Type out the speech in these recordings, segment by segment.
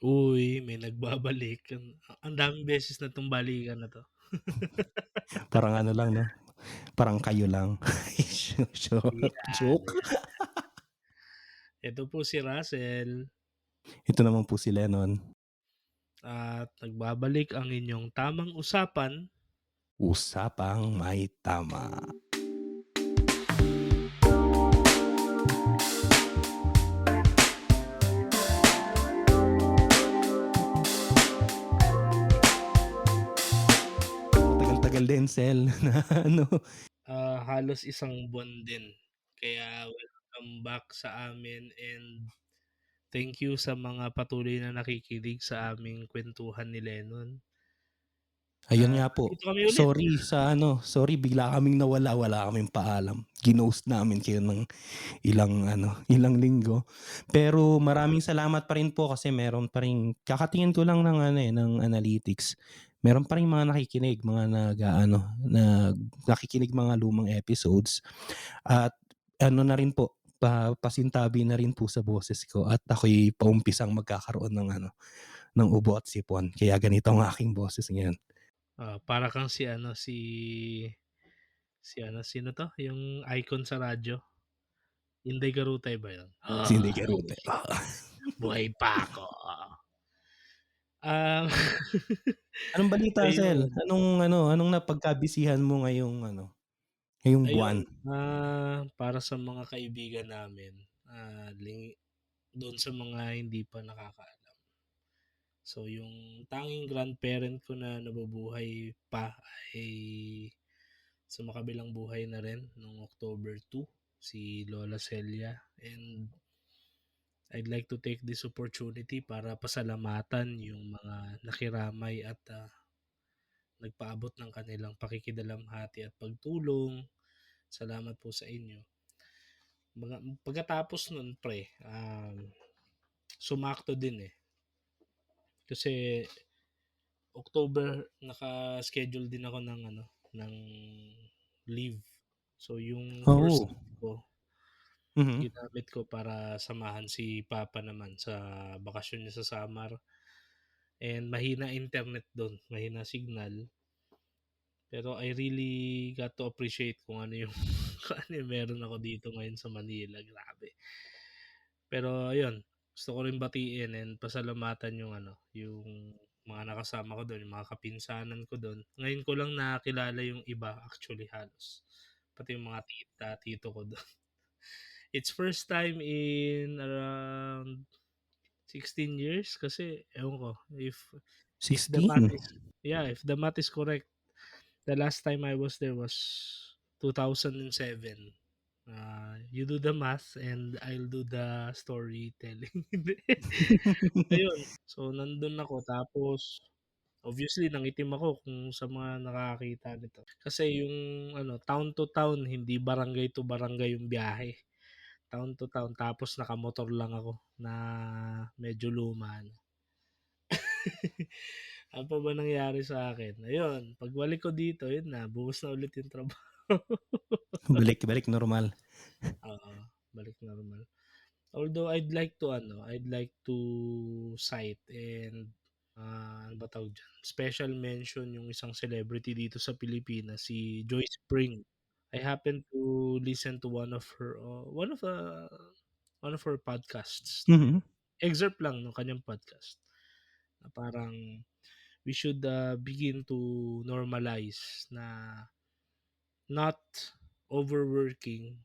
Uy, may nagbabalik. Ang daming beses na 'tong balikan na 'to. Parang ano lang 'no, parang kayo lang. Yan, Joke. yan. Ito po si Russell Ito naman po si Lennon. at nagbabalik ang inyong tamang usapan. Usapang may tama. Tagal-tagal din Sel na ano. Halos isang buwan din. Kaya welcome back sa amin and thank you sa mga patuloy na nakikinig sa aming kwentuhan ni Lennon. Ayun nga po, Nandito kami ulit. sorry bigla kaming nawala, wala kaming paalam. Ginost namin kayo ng ilang linggo. Pero maraming salamat pa rin po kasi meron pa ring kakatingin ko lang ng ng analytics. Meron pa ring mga nakikinig, mga nakikinig mga lumang episodes at ano na rin po, pasintabi na rin po sa boses ko at ako'y paumpisang magkakaroon ng ubo at sipon. Kaya ganito ang aking boses ngayon. Para kang sino 'to, yung icon sa radyo, Inday Garutay ba yun? Hindi "Ay, Garute. buhay pa ako." Ah, Anong balita Sel? ayun, Anong napagkabisihan mo ngayong buwan? ayun, para sa mga kaibigan namin, doon sa mga hindi pa nakakaalam. So, yung tanging grandparent ko na nabubuhay pa ay sumakabilang buhay na rin nung October 2, si Lola Celia. And I'd like to take this opportunity para pasalamatan yung mga nakiramay at nagpaabot ng kanilang pakikidalamhati at pagtulong. Salamat po sa inyo. Pagkatapos nun, pre, sumakto din eh. Kasi October, naka-schedule din ako ng leave. So, yung first Oo. week ko, Mhm. ginamit ko para samahan si Papa naman sa bakasyon niya sa Samar. And mahina internet doon, mahina signal. Pero I really got to appreciate kung ano yung kung ano yung meron ako dito ngayon sa Manila, grabe. Pero ayun, gusto ko rin batiin and pasalamatan yung mga nakasama ko doon, yung mga kapinsanan ko doon. Ngayon ko lang nakilala yung iba actually halos. Pati yung mga tita, tito ko doon. It's first time in around 16 years kasi ewan ko if the math 16. is yeah, if the math is correct. The last time I was there was 2007. You do the math and I'll do the storytelling. Hindi. Ayun, so nandun ako tapos obviously nangitim ako kung sa mga nakakakita nito. Kasi yung town to town, hindi barangay to barangay yung biyahe. Town to town tapos nakamotor lang ako na medyo luma na. Ano pa ba nangyari sa akin? Ayun, pagbalik ko dito, yun na, buhos na ulit yung trabaho. Balik normal. Oo, balik normal. Although I'd like to cite and ano ba tawag dyan? Special mention yung isang celebrity dito sa Pilipinas, si Joyce Spring. I happened to listen to one of her podcasts. Mhm. Excerpt lang ng kanyang podcast. Na parang we should begin to normalize na not overworking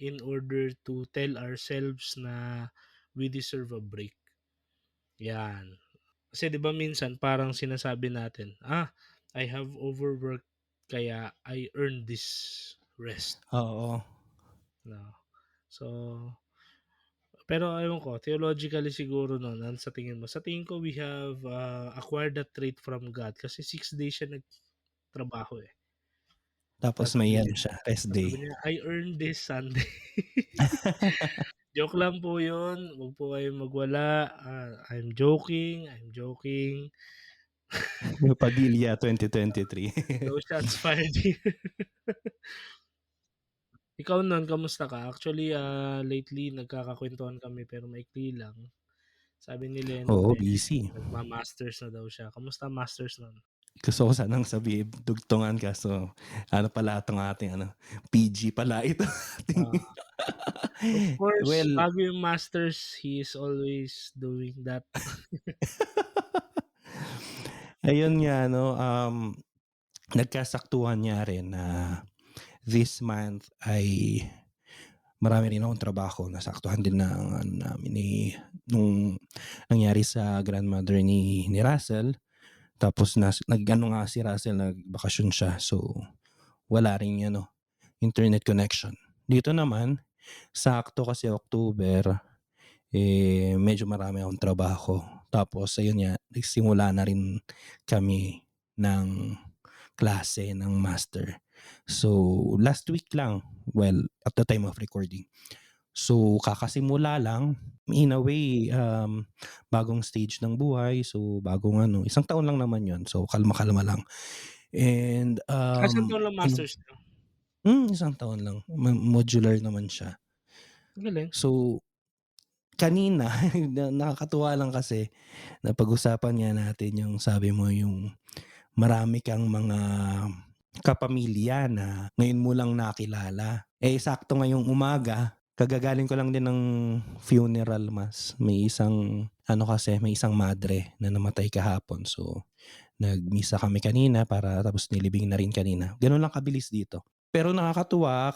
in order to tell ourselves na we deserve a break. Yan. Kasi 'di ba minsan parang sinasabi natin, I have overworked kaya I earn this rest. Oo. No. So, pero ewan ko, theologically siguro no, sa tingin mo. Sa tingin ko we have acquired that trait from God kasi 6 days siya nagtrabaho eh. Tapos Tapos may sabi niya, siya, rest day. sabi niya, I earned this Sunday. Joke lang po yun. Huwag po kayong magwala. I'm joking. I'm joking. Padilla 2023. No shots fired here. Ikaw nun, kamusta ka? Actually, lately, nagkakakwentuhan kami pero maikli lang. Sabi ni Leno, Oo, eh, busy. nagma-masters na daw siya. Kamusta ang masters nun? Gusto ko sanang sabihin dugtungan kaso ano pala 'tong ating ano, PG pala ito ating Ah, of course, well, bago yung masters, he is always doing that. ayun nga 'no, nagkasaktuhan nga rin na this month ay marami rin akong trabaho. Nasaktuhan din ng ano namin ni nung nangyari sa grandmother ni Russell. Tapos nag-ano nga si Russell, nagbakasyon siya. So, wala ring ano, internet connection. Dito naman, sakto kasi October, eh, medyo marami akong trabaho. Tapos ayun nga, nagsimula na rin kami ng klase ng master. So, last week lang, well, at the time of recording. So, kakasimula lang, in a way, bagong stage ng buhay. So, bagong ano, isang taon lang naman yun. So, kalma-kalma lang. And, Ilang taon lang ano, masters niyo? isang taon lang. Modular naman siya. Ang galing. So, kanina, nakakatuwa lang kasi, napag-usapan nga natin yung sabi mo yung marami kang mga kapamilya na ngayon mo lang nakilala. Eh, sakto ngayong umaga, kagagaling ko lang din ng funeral mass. May isang ano kasi, may isang madre na namatay kahapon. So, nagmisa kami kanina para tapos nilibing na rin kanina. Gano'n lang kabilis dito. Pero nakakatuwa,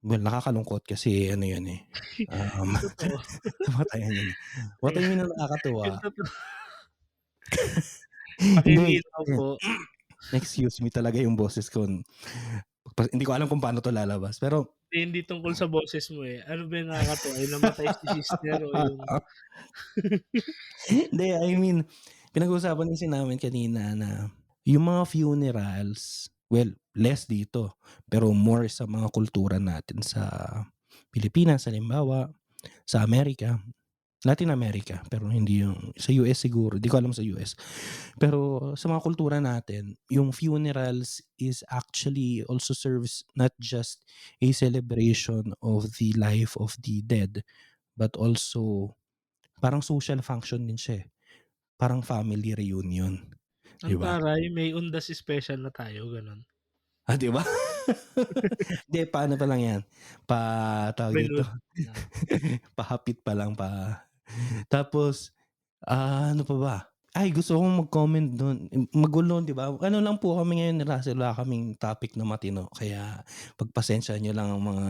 well, nakakalungkot kasi ano 'yun, eh, um, Yung totoo, kamatayan 'yun, eh. What I mean na yung nakakatuwa, totoo. hindi Pakilinaw kasi po. excuse me talaga yung boses ko. Hindi ko alam kung paano 'to lalabas pero Hindi tungkol sa boses mo, eh. Ano ba yung nakakatuwa, yung namatay si sister o yung hindi, I mean, pinag-uusapan kasi namin kanina na yung mga funerals, well, less dito, pero more sa mga kultura natin sa Pilipinas, halimbawa, sa Amerika, Latin America, pero hindi yung sa US siguro, di ko alam sa US. Pero sa mga kultura natin, yung funerals is actually also serves not just a celebration of the life of the dead, but also parang social function din siya, eh. Parang family reunion, 'di ang ba? taray may undas special na tayo, gano'n? 'Di ba? Hindi, paano pa lang 'yan, tawag dito, Benul ah, pahapit pa lang, tapos, ano pa ba? Ay, gusto kong mag-comment dun, magulo 'di ba? Ano lang po kami ngayon ni Russell, wala kaming topic na matino kaya pagpasensyahan niyo lang ang mga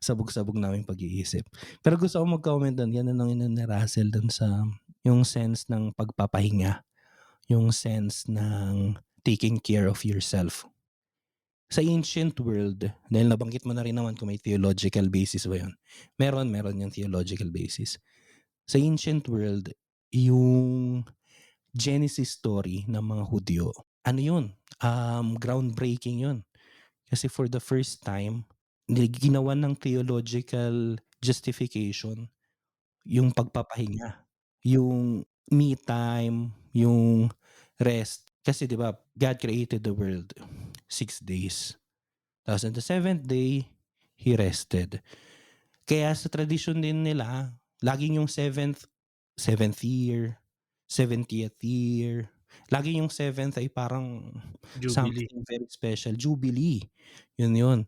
sabog-sabog naming pag-iisip. Pero gusto kong mag-comment dun, gano'n ang inano ni Russell dun sa yung sense ng pagpapahinga, yung sense ng taking care of yourself. Sa ancient world, dahil nabanggit mo na rin naman kung may theological basis ba yun, meron yung theological basis. Sa ancient world, yung Genesis story ng mga Hudyo, ano yun, groundbreaking yun. Kasi for the first time, ginawan ng theological justification yung pagpapahinga, yung me time, yung rest. Kasi 'di ba, God created the world 6 days. Tapos on the seventh day, He rested. Kaya sa tradisyon din nila, laging yung seventh year, 70th year, lagi yung seventh ay parang Jubilee. something very special, jubilee, yun.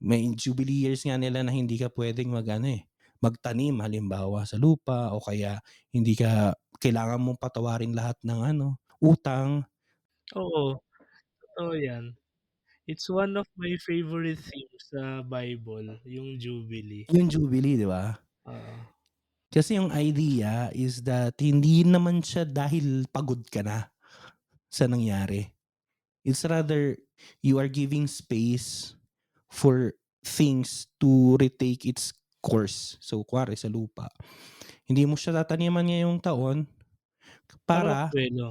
May jubilee years nga nila na hindi ka puwedeng mag-ano, eh, magtanim halimbawa sa lupa o kaya hindi ka kailangan mong patawarin lahat ng ano, utang, Oo, totoo 'yan. It's one of my favorite themes sa Bible, yung Jubilee. yung jubilee, 'di ba? Oo. Kasi yung idea is that hindi naman siya dahil pagod ka na sa nangyari. It's rather you are giving space for things to retake its course. So, kunwari sa lupa, hindi mo siya tataniman ngayong taon Para para mabuelo.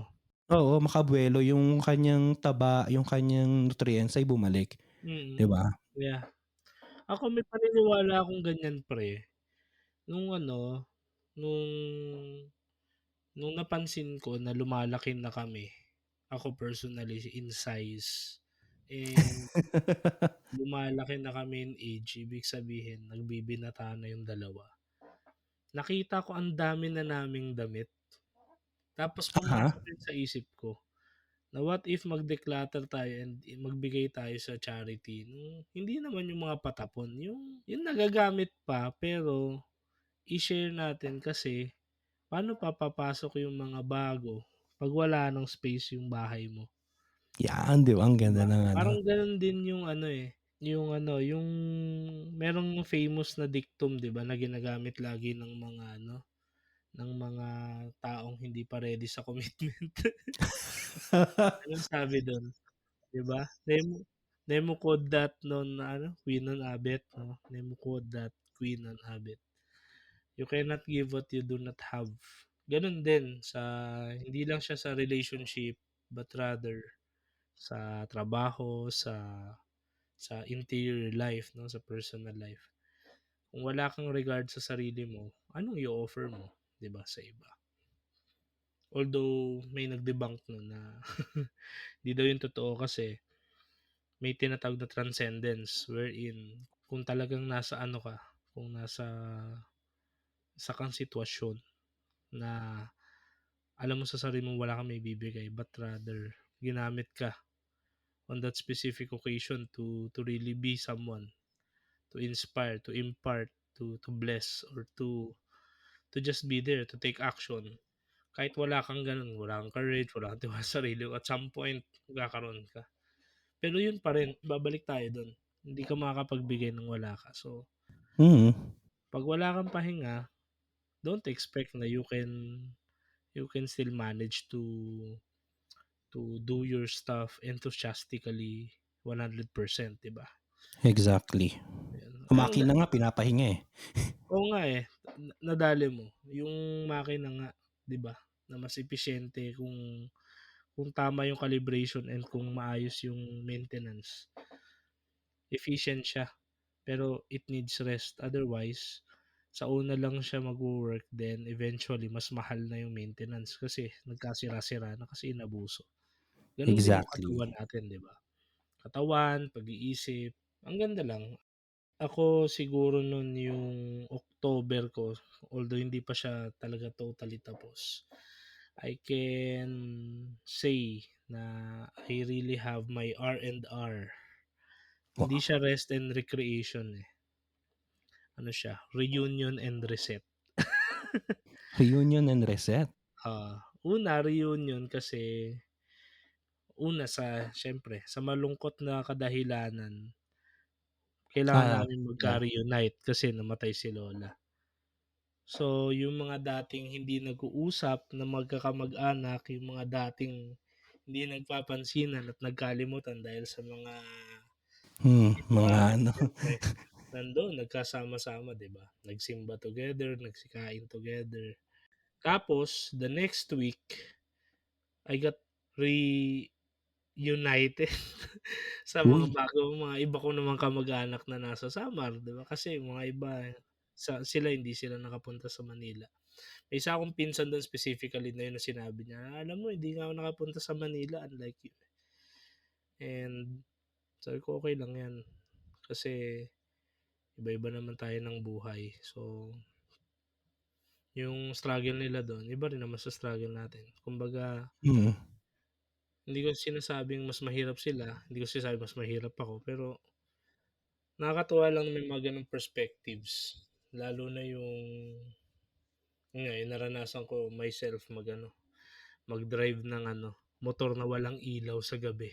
oo, makabuelo yung kanyang taba, yung kanyang nutrients ay bumalik, 'di Mm, ba? yeah. Ako may paniniwala akong ganyan pre, nung ano, nung nung napansin ko na lumalaki na kami, ako personally in size, and lumalaki na kami in age, ibig sabihin nagbibinata na yung dalawa. nakita ko ang dami na naming damit. Tapos Aha. pumasok din sa isip ko na what if mag-declutter tayo and magbigay tayo sa charity nung hindi naman yung mga patapon, yung nagagamit pa pero i-share natin kasi paano papapasok yung mga bago 'pag wala ng space yung bahay mo, 'Yan, 'di ba ang 'di ganda ba? ng ano. Parang gano'n din yung ano, yung merong famous na dictum 'di ba na ginagamit lagi ng mga ng mga taong hindi pa ready sa commitment. Anong sabi dun, 'di ba? Nemo quod dat non qui non habet 'no, nemo quod dat qui non habet. You cannot give what you do not have. Ganun din sa hindi lang siya sa relationship, but rather sa trabaho, sa interior life 'no, sa personal life. Kung wala kang regard sa sarili mo, anong i-o-offer mo, 'di ba, sa iba? Although may nag-debunk nun na di daw yun totoo kasi may tinatawag na transcendence wherein kung talagang nasa ano ka, kung nasa isa kang sitwasyon na alam mo sa sarili mo wala kang maibibigay but rather ginamit ka on that specific occasion to really be someone, to inspire, to impart, to bless or to just be there, to take action. Kahit wala kang ganun, wala kang courage, wala kang tiwala sa sarili, at some point magkakaroon ka. Pero yun pa rin, babalik tayo dun. Hindi ka makakapagbigay ng wala ka. So, Mm, 'pag wala kang pahinga, don't expect na you can still manage to do your stuff enthusiastically 100%, 'di ba? exactly. Ayan. Ang Ang makina nga pinapahinga, eh. oo nga, nadali mo yung makina nga, 'di ba, na mas episyente kung tama yung calibration and kung maayos yung maintenance. Efficient siya, pero it needs rest. Otherwise, sa una lang siya magwo-work then eventually mas mahal na yung maintenance kasi nagkasira-sira na kasi inabuso. Gano'n din yung Exactly. katawan natin, 'di ba? Katawan, pag-iisip, ang ganda lang. Ako siguro nun yung October ko, although hindi pa siya talaga totally tapos, I can say na I really have my R&R. Hindi Wow. siya rest and recreation, eh. Ano siya, reunion and reset. Reunion and reset. Una reunion kasi una sa siyempre sa malungkot na kadahilanan, kailangan Ah, namin yeah. magka-reunite kasi namatay si lola. So, yung mga dating hindi nag-uusap na magkakamag-anak, yung mga dating hindi nagpapansinan at nagkalimutan dahil sa mga Mga ritual, ano, siyempre nando'n nagkasama-sama, 'di ba? Nagsimba together, nagsikain together. Tapos the next week, I got reunited sa mga uy, mga iba ko namang kamag-anak na nasa Samar, 'di ba? Kasi mga iba sila hindi sila nakapunta sa Manila. May isa akong pinsan do'n specifically na 'yun na sinabi niya, "Alam mo hindi nga ako nakapunta sa Manila unlike you." And sabi ko, "Okey lang 'yan." Kasi iba-iba naman tayo ng buhay. So, yung struggle nila do'n iba rin naman sa struggle natin. Kumbaga mm, hindi ko sinasabing mas mahirap sila, hindi ko sinasabing mas mahirap ako, pero nakakatuwa lang na may mga gano'ng perspectives. Lalo na yun nga, yung naranasan ko myself mag-drive ng motor na walang ilaw sa gabi.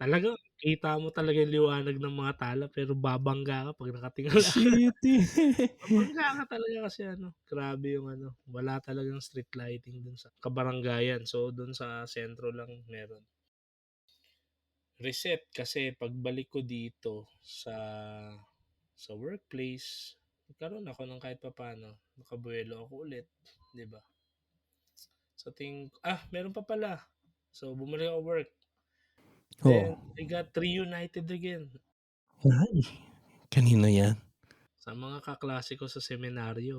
Talagang kita mo talaga yung liwanag ng mga tala pero babangga ka 'pag nakatingala ka. shit, Babangga ka talaga kasi grabe yung wala talagang street lighting dun sa kabaranggayan. So, dun sa sentro lang meron. Reset kasi pagbalik ko dito sa workplace, nagkaroon ako ng kahit papaano, nakabuelo ako ulit, 'di ba? Sa tingin ko, meron pa pala. So, bumalik ako work. Oh, Then, I got reunited again ay, kanino 'yan? sa mga kaklase ko sa seminaryo.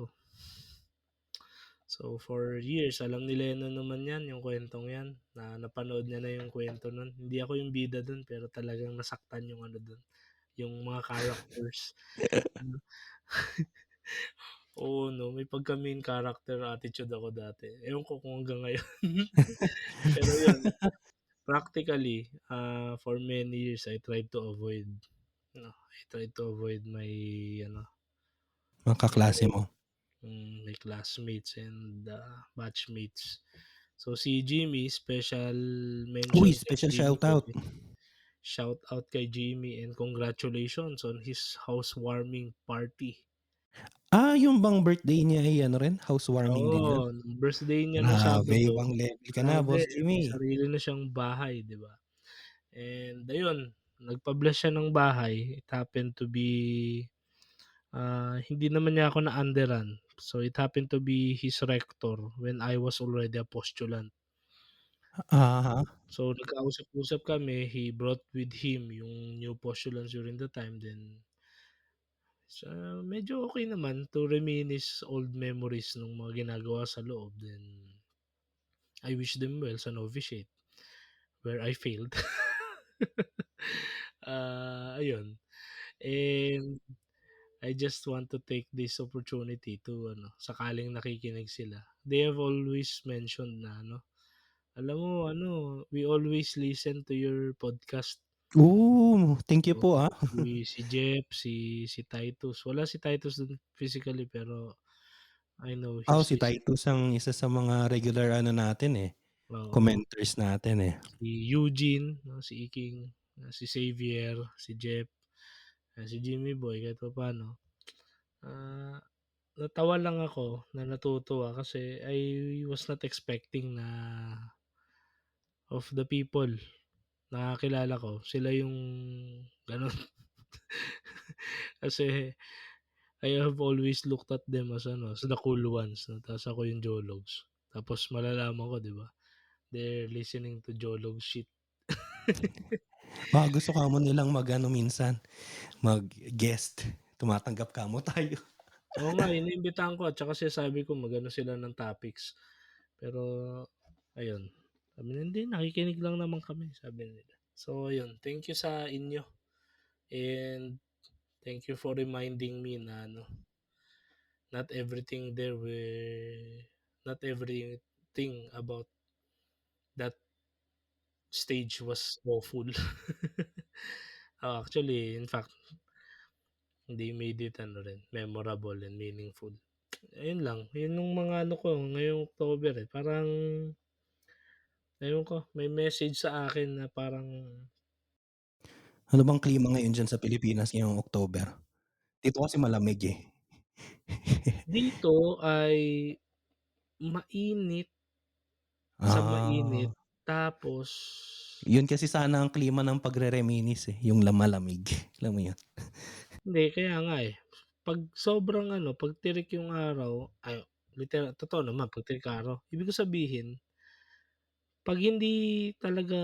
So, for years, alam ni Lennon naman yan, yung kwentong yan, na napanood niya na yung kwento nun. Hindi ako yung bida dun, pero talagang nasaktan yung dun, yung mga characters. Ano, Oo 'no, may pagka main character attitude ako dati. Ewan ko kung hanggang ngayon. Pero yun, practically, for many years I tried to avoid, I tried to avoid my ano, Mga my kaklase mo. my classmates and, batchmates. So si Jimmy, special Uy, mention kay special Jimmy shoutout. Boy. Shout out kay Jimmy and congratulations on his housewarming party. Yung bang birthday niya ay ano rin, housewarming din yun? Oo, nung birthday niya nung Grabe, Sabado, ibang level ka na, grabe Boss may Jimmy. sarili na siyang bahay, 'di ba? And ayun, nagpa-bless siya ng bahay. It happened to be, hindi naman niya ako na-underan. So, it happened to be his rector when I was already a postulant. Uh-huh. So, nagkausap-usap kami. He brought with him yung new postulants during the time. Then, medyo okay naman to reminisce old memories nung mga ginagawa sa loob. Then, I wish them well sa novitiate where I failed. Ayun. And I just want to take this opportunity to ano, sakaling nakikinig sila. They have always mentioned na ano, "Alam mo ano, we always listen to your podcast." Thank you Oo, po, si Jeff, si Titus. Wala si Titus dun physically pero I know he's Si listening. Titus ang isa sa mga regular ano natin, Oo, commenters natin, si Eugene 'no, si Iking, si Xavier, si Jeff, si Jimmy Boy kahit papaano. Ah, Natawa lang ako na natutuwa kasi I was not expecting na of the people na kilala ko, sila yung gano'n. Kasi I have always looked at them as ano, as the cool ones 'no, ta's ako yung jologs. Tapos malalaman ko 'di ba, they're listening to jolog shit. Baka gusto kamo nilang mag-ano minsan, mag-guest, tumatanggap kamo tayo. Oo nga, iniimbitahan ko at saka sinasabi ko mag-ano sila ng topics. Pero ayun, sabi nila, "Hindi, nakikinig lang naman kami," sabi nila. So ayun, thank you sa inyo and thank you for reminding me na ano, not everything there were not everything about that stage was awful. Actually, in fact, they made it ano rin, memorable and meaningful. Ayun lang, yun yung mga ano ko ngayong October, parang ewan ko, may message sa akin na parang Ano bang klima ngayon diyan sa Pilipinas ngayong October? Dito kasi malamig, dito ay mainit sa mainit Ah, tapos Yun kasi sana ang klima ng pagre-reminisce, yung malamig, alam mo yun? hindi, kaya nga, 'Pag sobrang ano, 'pag tirik yung araw, ay totoo naman 'pag tirik araw, ibig ko sabihin 'pag hindi talaga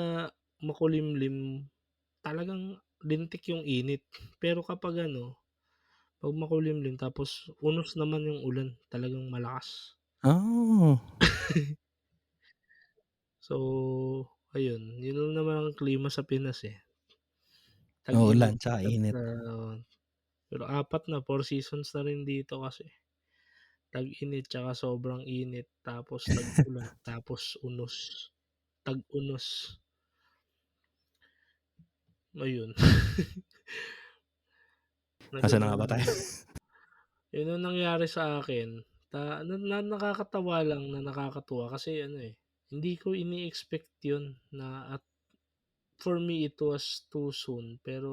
makulimlim, talagang lintik yung init. Pero kapag ano, 'pag makulimlim tapos unos naman yung ulan, talagang malakas. Ah, So, ayun, yun lang naman ang klima sa Pinas, Uulan Tag-init tsaka at, init. pero apat na, 4 seasons na rin dito kasi. Tag-init tsaka sobrang init, tapos tag-ulan, tapos unos, tag-unos, ayun. Na Nasaan na gano'n nga ba yung tayo? ano, yun ang nangyari sa akin, na nakakatawa lang, na nakakatuwa kasi ano, hindi ko ini-expect yun na at for me it was too soon, pero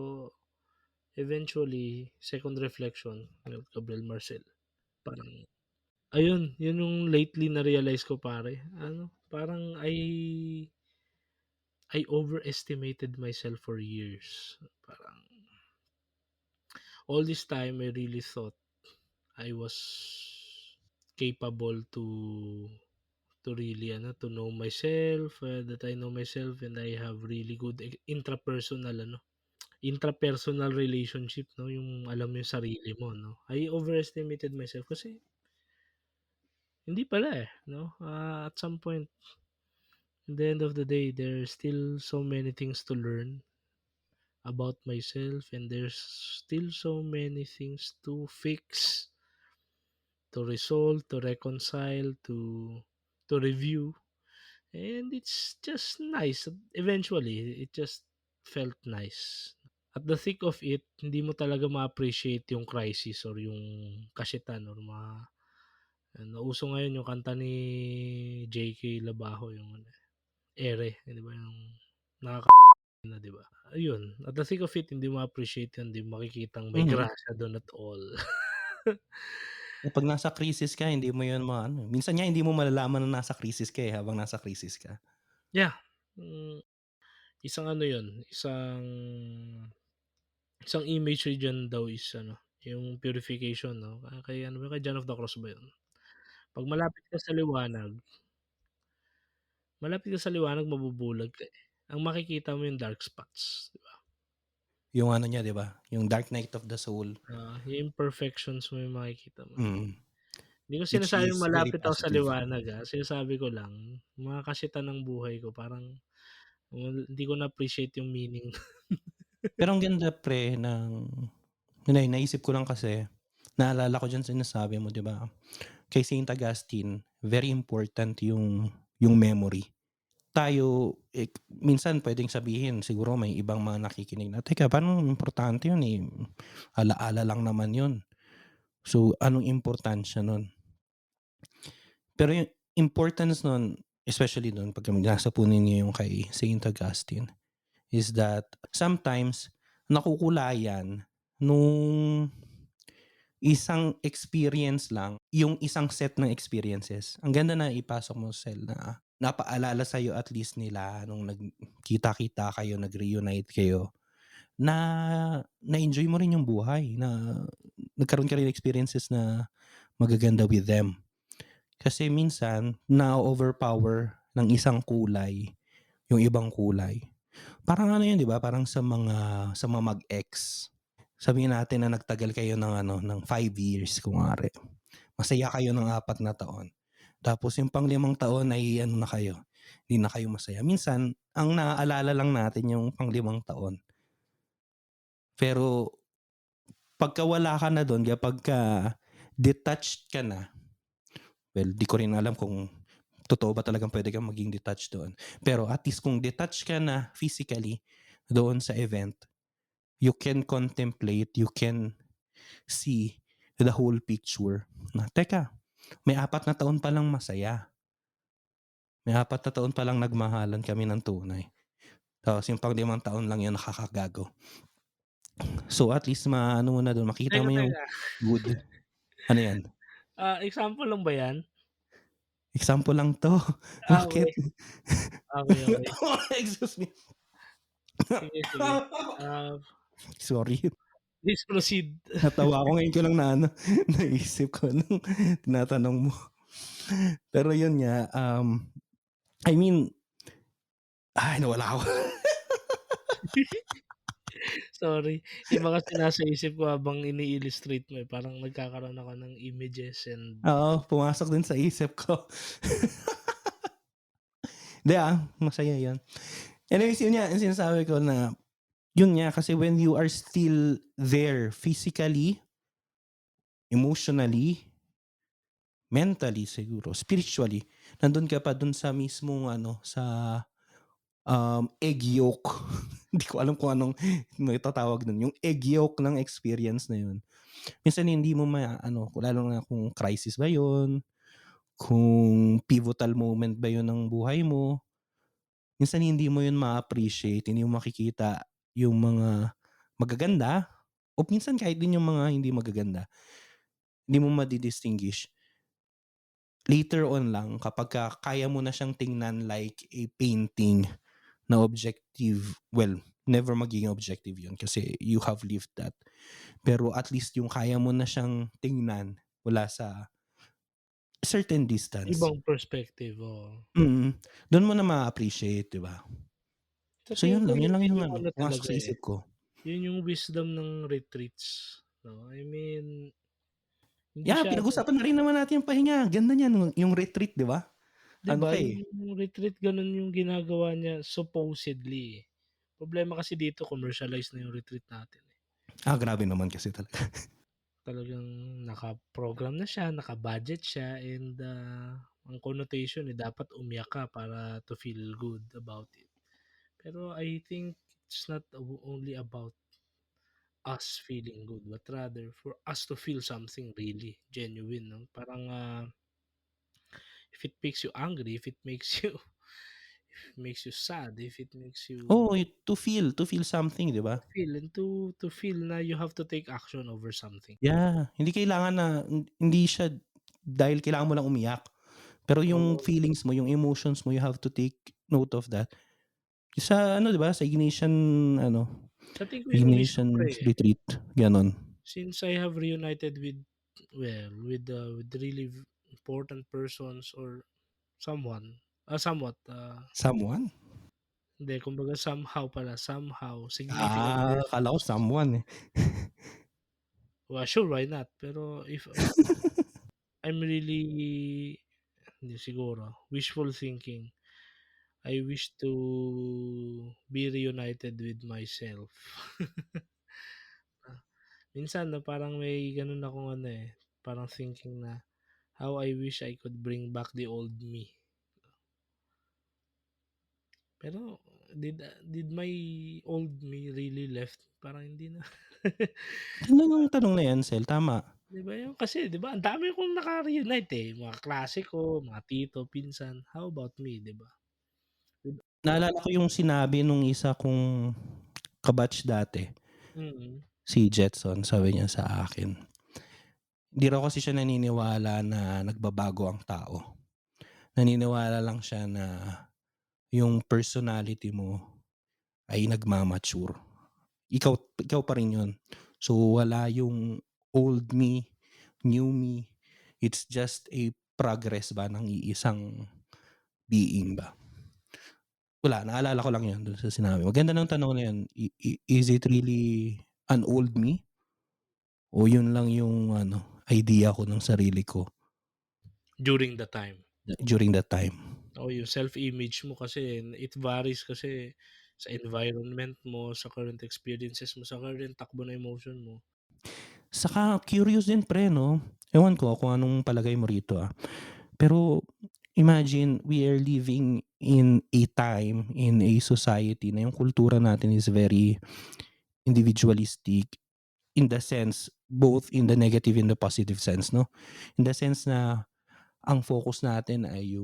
eventually second reflection, Gabriel Marcel, parang ayun, yun yung lately na-realize ko pare, ano, parang I overestimated myself for years. Parang all this time I really thought I was capable to really ano, to know myself, that I know myself and I have really good intrapersonal relationship 'no, yung alam mo yung sarili mo 'no. I overestimated myself kasi hindi pala, 'no. At some point, in the end of the day, there's still so many things to learn about myself and there's still so many things to fix to resolve, to reconcile, to review, and it's just nice. Eventually, it just felt nice. At the thick of it, hindi mo talaga ma-appreciate yung crisis or yung kasyitan or ano, uso ngayon yung kanta ni JK Labajo, yung ano, Ere, 'di ba yung nakaka na, 'di ba? Ayun, at the thick of it, hindi mo ma-appreciate yun, hindi mo makikitang may Mhm. grasya dun at all. Kapag nasa krisis ka hindi mo yun maano, minsan nga hindi mo malalaman na nasa krisis ka, eh, habang nasa krisis ka. Yeah, hmm, isang ano yun, isang imagery diyan daw is ano, yung purification 'no, kay ano ba, kay John of the Cross ba yun? 'Pag malapit ka sa liwanag mabubulag ka, eh. Ang makikita mo yung dark spots, 'di ba? Yung ano niya 'di ba, yung Dark Night of the Soul, Yung imperfections mo yung makikita mo, eh. mm, Hindi ko which sinasabing is very malapit ako sa positive. liwanag, sinasabi ko lang mga kasitan ng buhay ko parang hindi ko na-appreciate yung meaning. Pero ang ganda pre ng hindi, naisip ko lang kasi, naalala ko diyan sa sinasabi mo 'di ba, kay Saint Augustine very important yung memory. Tayo, minsan puwedeng sabihin siguro may ibang mga nakikinig na, "Teka parang importante yun, eh, ala-ala lang naman yun." So, anong importansya nun? Pero yung importance nun, especially dun pagka nasa punin niyo yung kay Saint Augustine, is that sometimes nakukulayan nung isang experience lang, yung isang set ng experiences. Ang ganda na ipasok mo Sel na napaalala sa'yo at least nila nung nagkita-kita kayo, nag-reunite kayo, na na-enjoy mo rin yung buhay, na nagkaroon ka rin experiences na magaganda with them. Kasi minsan na-o-overpower ng isang kulay yung ibang kulay. Parang ano yun 'di ba, parang sa mga mag-ex. Sabihin natin na nagtagal kayo ng ano, ng 5 years kunwari. Masaya kayo ng 4 na taon. Tapos yung pang-limang taon ay ano na kayo, hindi na kayo masaya. Minsan ang naaalala lang natin yung pang-limang taon. Pero pagka wala ka na dun, kapagka detached ka na, well, di ko rin alam kung totoo ba talagang puwede kang maging detached doon. Pero at least kung detached ka na physically doon sa event, you can contemplate, you can see the whole picture na, "Teka, may 4 na taon palang masaya, may 4 na taon palang nagmahalan kami ng tunay, tapos yung pang-limang taon lang yun nakakagago." So, at least maano mo na dun, makita mo yung Teka, good. Ano yan? example lang ba 'yan? Example lang 'to, Okey. bakit? Okey. Excuse me. Sige, sige. Ah, Sorry, please proceed. natawa ako ngayon ko lang na ano, naisip ko nung tinatanong mo. Pero yun nga, I mean, nawala ako. Sorry, iba kasi nasa isip ko habang ini-illustrate mo, eh, parang nagkakaroon ako ng images and Oo, pumasok din sa isip ko. 'Di, masaya yun. Anyways, yun nga, yung sinasabi ko na, yun nga, kasi when you are still there physically, emotionally, mentally siguro, spiritually, nandun ka pa dun sa mismong ano, sa, egg yolk. Hindi ko alam kung anong maitatawag dun, yung egg yolk ng experience na yun. Minsan hindi mo maaano, lalo na kung crisis ba yun, kung pivotal moment ba yun ng buhay mo, minsan hindi mo yun ma-appreciate, hindi mo makikita yung mga magaganda o minsan kahit din yung mga hindi magaganda, hindi mo madi-distinguish. Later on lang kapagka kaya mo na siyang tingnan like a painting na objective, well, never magiging objective yun kasi you have lived that. Pero at least yung kaya mo na siyang tingnan mula sa certain distance. ibang perspective, oo. Mm, dun mo na ma-appreciate, 'di ba? Sa So tingin yun ko lang, yun yun lang din yung yung ano, ano pumasok talaga, sa eh, isip ko. yun yung wisdom ng retreats, 'no? I mean, hindi Yeah, siya ano, pinag-usapan na rin naman natin yung pahinga, ganda niyan yung retreat, 'di ba? 'di Ano ba ka, eh, yung retreat ganun yung ginagawa niya supposedly, eh. Problema kasi dito commercialize na yung retreat natin, eh. grabe naman kasi talaga. Talagang naka-program na siya, naka-budget siya and, ang connotation, eh, dapat umiyak ka para to feel good about it. Pero I think it's not only about us feeling good, but rather for us to feel something really genuine, 'no? Parang, if it makes you angry, if it makes you if it makes you sad, if it makes you Oo, to feel something, 'di ba? feel and to feel na you have to take action over something. Yeah, hindi kailangan na hindi siya dahil kailangan mo lang umiyak, pero yung Oo, feelings mo, yung emotions mo, you have to take note of that. Sa ano, 'di ba, sa sa tingin ko yun mismo Ignatian pre, retreat, gano'n. since I have reunited with well, with really important persons or someone, somewhat, Someone? hindi kumbaga somehow pala, somehow significant Akala ko persons. someone, eh. Well, sure, why not? Pero if I'm really hindi siguro, wishful thinking. I wish to be reunited with myself. Ah, minsan 'no, parang may gano'n akong ano, eh, parang thinking na, how I wish I could bring back the old me. Pero did my old me really left? Parang hindi na. Ganda ng tanong na 'yan, Sel, tama. 'Di ba yung kasi 'di ba ang dami kong naka-reunite, eh, mga kaklase ko, mga tito, pinsan. How about me, 'di ba? Naalala ko yung sinabi nung isa kong ka-batch dati, Mm. si Jetson, sabi niya sa akin, hindi raw kasi siya naniniwala na nagbabago ang tao. Naniniwala lang siya na yung personality mo ay nagma-mature. Ikaw ikaw pa rin yun. So, wala yung old me, new me, it's just a progress ba ng iisang being ba. Wala, naalala ko lang yun dun sa sinabi mo. Ganda ng tanong na yun, is it really an old me o yun lang yung idea ko ng sarili ko During the time. during that time. Oo, yung self-image mo kasi it varies kasi sa environment mo, sa current experiences mo, sa current takbo ng emotion mo. Saka curious din pre 'no, ewan ko kung anong palagay mo rito, pero imagine we are living in a time, in a society na yung kultura natin is very individualistic in the sense, both in the negative and the positive sense 'no. In the sense na ang focus natin ay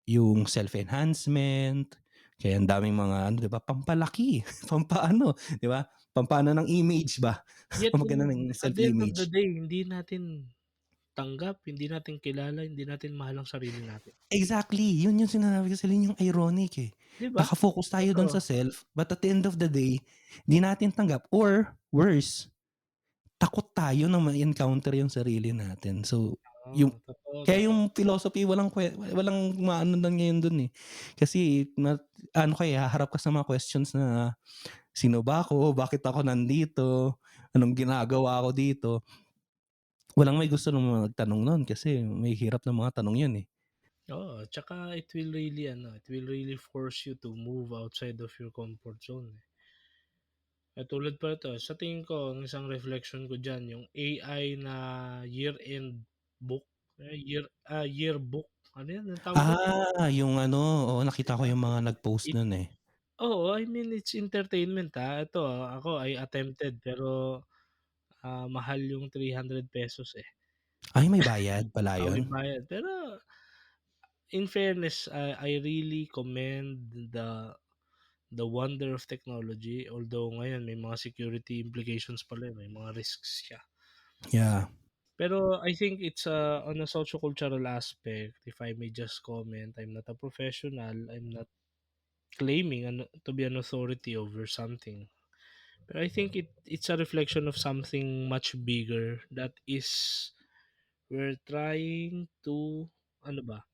yung self-enhancement, kaya ang daming mga 'di ba, pampalaki, pampaano, 'di ba, pampaano ng image ba, Yet pampaganda in ng at the end of the self-image. day hindi natin tanggap, hindi natin kilala, hindi natin mahal ang sarili natin. Exactly, yun yung sinasabi ko sa'yo, yun yung ironic, eh. 'Di ba? Naka-focus tayo dun Totoo. sa self, but at the end of the day, 'di natin tanggap or worse, takot tayo na ma-encounter yung sarili natin. So, yung Oo, totoo, kaya totoo. yung philosophy walang maano na ngayon dun, eh. Kasi ano ka, eh, haharap ka sa mga questions na, "Sino ba ako? Bakit ako nandito? Anong ginagawa ko dito?" Walang may gusto ng magtanong nun kasi may hirap ng mga tanong yun, eh. Oo, tsaka it will really force you to move outside of your comfort zone, eh. Tulad pa ito, sa tingin ko ang isang reflection ko diyan yung AI na year-end book, yearbook, ano 'yan, anong tawag dun? Yung oo, 'Di nakita ko ba? yung mga nag-post It nun, eh. Oo, I mean it's entertainment, ito, ako I attempted pero, mahal yung ₱300 eh. Ay, may bayad pala May yun? bayad pero in fairness, I really commend the wonder of technology although ngayon may mga security implications pala, may mga risks siya. Yeah. Pero I think it's, on a socio-cultural aspect, if I may just comment, I'm not a professional, I'm not claiming to be an authority over something. But I think it's a reflection of something much bigger that is we're trying to ano ba,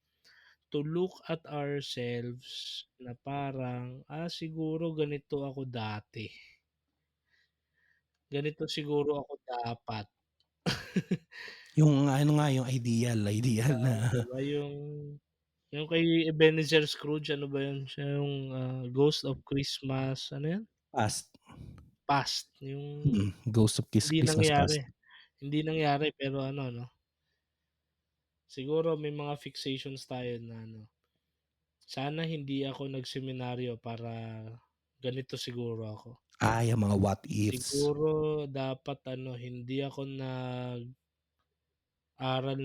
to look at ourselves na parang, siguro ganito ako dati, ganito siguro ako dapat. Yung yung ideal na 'Di ba yung kay Ebenezer Scrooge ano ba yun, siya yung, Ghost of Christmas ano yun, past. past, yung Ghost of hindi Christmas nangyari. Past. Hindi nangyari pero ano 'no, siguro may mga fixations tayo na ano, sana hindi ako nagseminaryo para ganito siguro ako. Yung mga what ifs. Siguro dapat ano, hindi ako nag-aral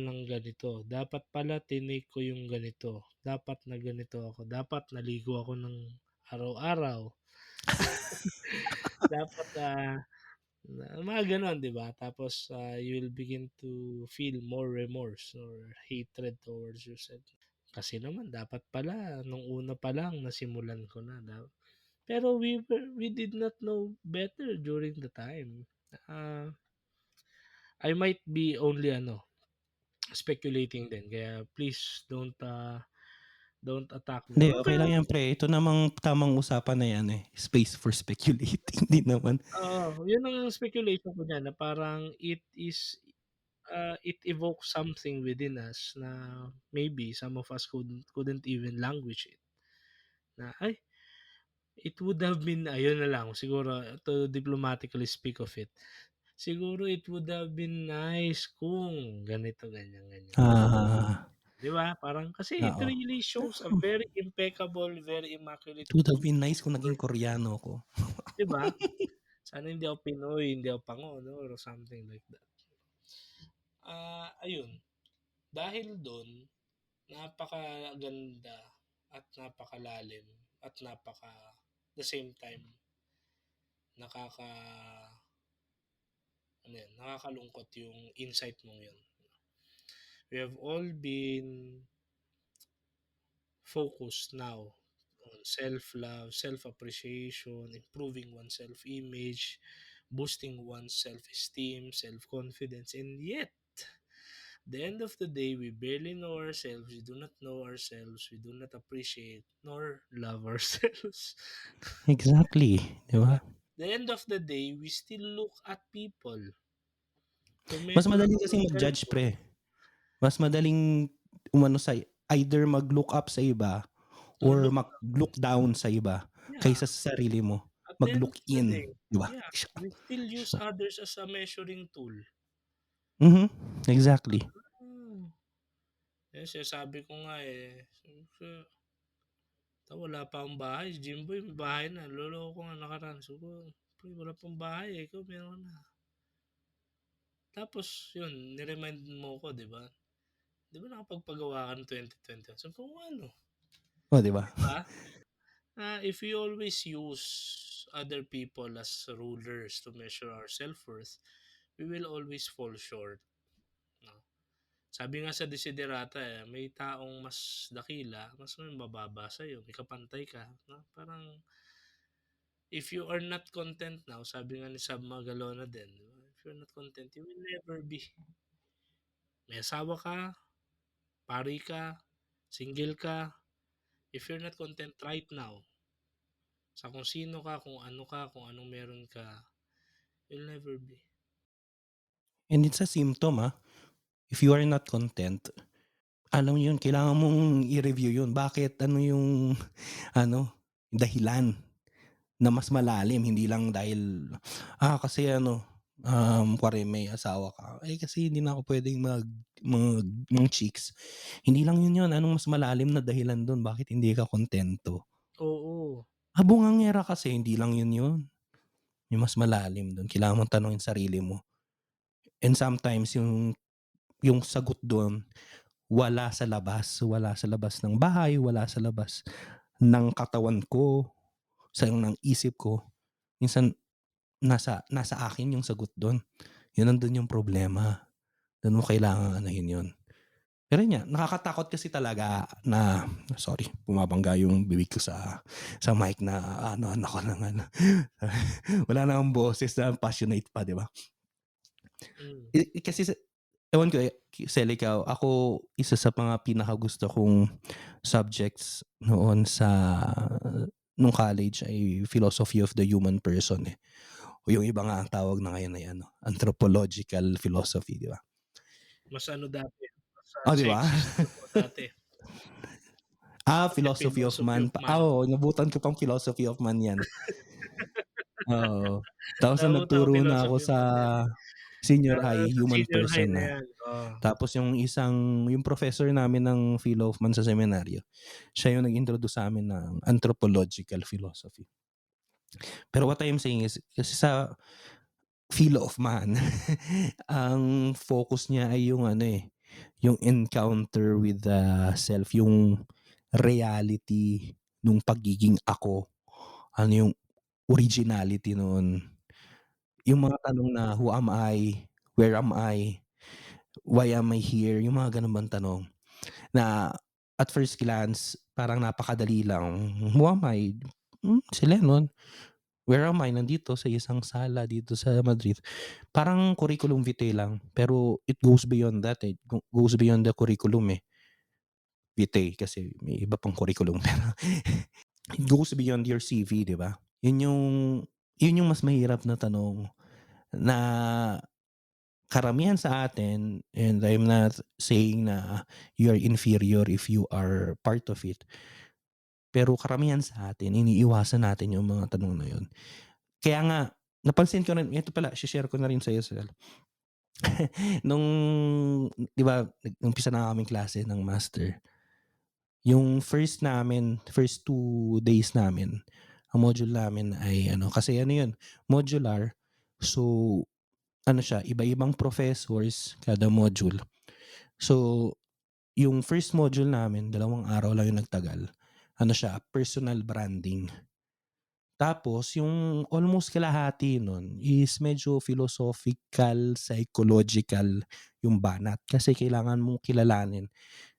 ng ganito, dapat pala tinake ko yung ganito, dapat na ganito ako, dapat naligo ako ng araw-araw, dapat, mga gano'n 'di ba? Tapos, you will begin to feel more remorse or hatred towards yourself. Kasi naman dapat pala nung una pa lang nasimulan ko na pero we did not know better during the time. Ah, I might be only ano, speculating din kaya please don't attack me Hindi, or okey lang pero yan pre, ito namang tamang usapan na yan, space for speculating din naman. oo, yun ang speculation ko diyan na parang it evokes something within us na maybe some of us couldn't even language it, na, "Ay, it would have been" ayun na lang siguro to diplomatically speak of it, "Siguro it would have been nice kung ganito, ganyan, ganyan." Ah, 'Di ba? Parang kasi it oo. really shows a very impeccable, very immaculate It would have been nice kung naging effort, Koreano ako. 'di ba? Sana hindi ako Pinoy, hindi ako pango 'no, or something like that. Ayun, dahil dun napakaganda at napakalalim at the same time nakaka ano yan, nakakalungkot yung insight mong yun. We have all been focused now on self-love, self-appreciation, improving one's self-image, boosting one's self-esteem, self-confidence, and yet, the end of the day, we barely know ourselves, we do not know ourselves, we do not appreciate nor love ourselves. Exactly, 'di ba? Diba? The end of the day, we still look at people to Mas measure madali our kasing mag-judge self-worth. pre. Mas madaling umano sa either mag-look up sa iba Or or look, mag-look down sa iba yeah, kaysa sa sarili mo, at the end mag-look of the in, day, 'di ba? yeah, we still use others as a measuring tool. Mhm, exactly. Hmm. Eh, sinasabi ko nga eh, wala pa akong bahay, si Jimboy may bahay na, niloloko ko nga nakaraan. Sabi ko, "Pre, wala pang bahay eh, ikaw meron na." Tapos yun, ni-remind mo ko, 'di ba? 'Di ba nakapagpagawa ka ng 2021? Sabi ko, ano? Oh, 'di ba? 'Di ba? If we always use other people as rulers to measure our self-worth, we will always fall short. No? Sabi nga sa Desiderata, may taong mas dakila, mas may mababa sa'yo, may kapantay ka. No? Parang, if you are not content now, sabi nga ni Sab Magalona din, di ba? If you're not content, you will never be. May asawa ka, pari ka, single ka, if you're not content right now, sa kung sino ka, kung anong meron ka, you'll never be. And it's a symptom, if you are not content, alam mo yun, kailangan mong i-review yun. Bakit? Ano yung ano, dahilan na mas malalim, hindi lang dahil, kasi ano, kunwari may asawa ka, kasi hindi na ako puwedeng mang-chicks. Hindi lang yun, anong mas malalim na dahilan dun bakit hindi ka kontento? Oo. Bungangera kasi hindi lang yun. May mas malalim dun, kailangan mong tanungin sarili mo. And sometimes yung sagot dun wala sa labas ng bahay, wala sa labas ng katawan ko, ng isip ko. Minsan nasa akin yung sagot dun. Nandun yung problema. Dun mo kailangang anuhin yun. Pero yun nga, nakakatakot kasi talaga na sorry, bumabangga yung bibig ko sa mic na ano ko ng ano. Wala na akong boses na passionate pa, 'di ba? Mm. Kasi ewan ko, Sel, ikaw, ako isa sa mga pinakagusto kong subjects noon nung college ay philosophy of the human person, O yung iba nga ang tawag na ngayon ay anthropological philosophy, 'di ba? Mas ano dati, mas, Oh, 'di ba? sexist ako dati. Kasi Philosophy of philosophy man of man. nabutan ko pang philosophy of man 'yan. Oo. Tapos nung Nakalimutan ko nagturo na ako philosophy sa mo din. senior high, Sa human senior high person na na. 'yan, oo. Tapos yung professor namin ng Philo of Man sa seminaryo, siya yung nag-introduce sa'min ng anthropological philosophy. Pero what I'm saying is, kasi sa Philo of Man, ang focus niya ay yung ano, yung encounter with the self, yung reality nung pagiging ako. Ano yung originality nun. Yung mga tanong na, "Who am I? Where am I? Why am I here?" Yung mga gano'n bang tanong na at first glance parang napakadali lang. "Who am I?" Si Lennon. "Where am I?" Nandito sa isang sala dito sa Madrid. Parang curriculum vitae lang, pero it goes beyond that, goes beyond the curriculum, vitae kasi may iba pang curriculum pero it goes beyond your CV, 'di ba? Yun yung mas mahirap na tanong na karamihan sa atin, and I'm not saying na you are inferior if you are part of it, pero karamihan sa atin iniiwasan natin yung mga tanong na yun. Kaya nga napansin ko rin, ito pala she-share ko na rin sa'yo, Sel. Nung 'di ba nag-umpisa na kaming klase ng master, yung first 2 days namin, ang module namin ay ano, kasi ano yun, modular. So, ano siya, iba-ibang professors kada module. So, yung first module namin, 2 araw lang yung nagtagal. Ano siya, personal branding. Tapos yung almost kalahati nun is medyo philosophical, psychological yung banat. Kasi kailangan mong kilalanin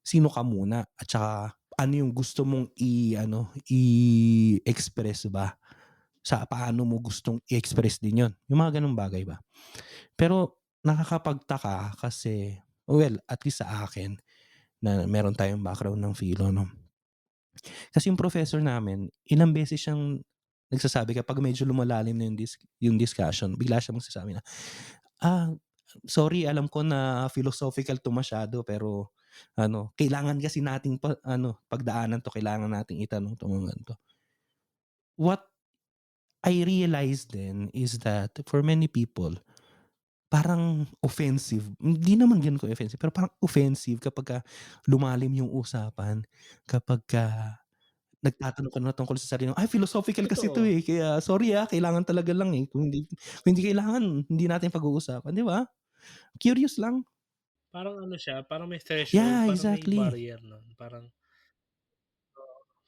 sino ka muna at saka ano yung gusto mong i-ano, i-express ba, sa paano mo gustong i-express din yun, yung mga gano'ng bagay ba. Pero nakakapagtaka kasi, well, at least sa akin na meron tayong background ng philo 'no. Kasi yung professor namin, ilang beses siyang nagsasabi kapag medyo lumalalim na yung discussion, bigla siyang magsasabi na, "Ah, sorry, alam ko na philosophical 'to masyado, pero ano, kailangan kasi nating pagdaanan 'to, kailangan nating itanong 'to, mga ganito." What I realized then is that for many people, parang offensive, hindi naman gano'n ka-offensive, pero parang offensive kapagka lumalim yung usapan, kapagka nagtatanong ka na tungkol sa sarili mo, "Ay philosophical kasi 'to, Totoo, kaya sorry, kailangan talaga lang, kung hindi kailangan hindi natin pag-uusapan." 'Di ba? Curious lang. parang ano siya, parang may threshold, Yeah, parang may exactly. barrier nun, parang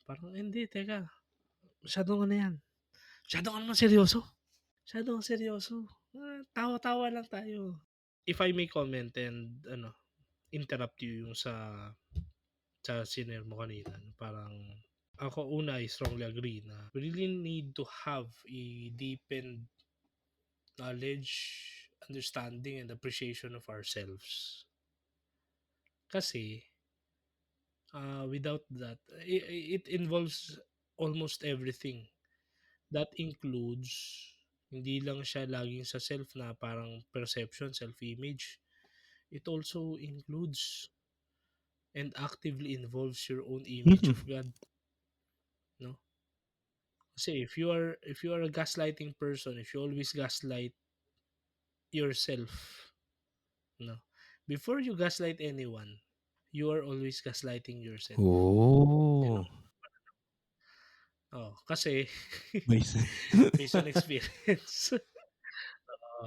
parang, "Hindi, teka, masyadong ano 'yan, masyadong ano seryoso, masyadong seryoso, tawa-tawa lang tayo." If I may comment and ano, interrupt you yung sa shinare mo kanina, parang ako una, I strongly agree na we really need to have a deepened knowledge, understanding, and appreciation of ourselves. Kasi, without that, it involves almost everything. That includes, hindi lang siya laging sa self na parang perception, self-image. It also includes and actively involves your own image Mhm. of God, no? Kasi if you are a gaslighting person, if you always gaslight yourself, no? Before you gaslight anyone, you are always gaslighting yourself. You know? Oh, Oh, kasi may sen based on experience. Oo.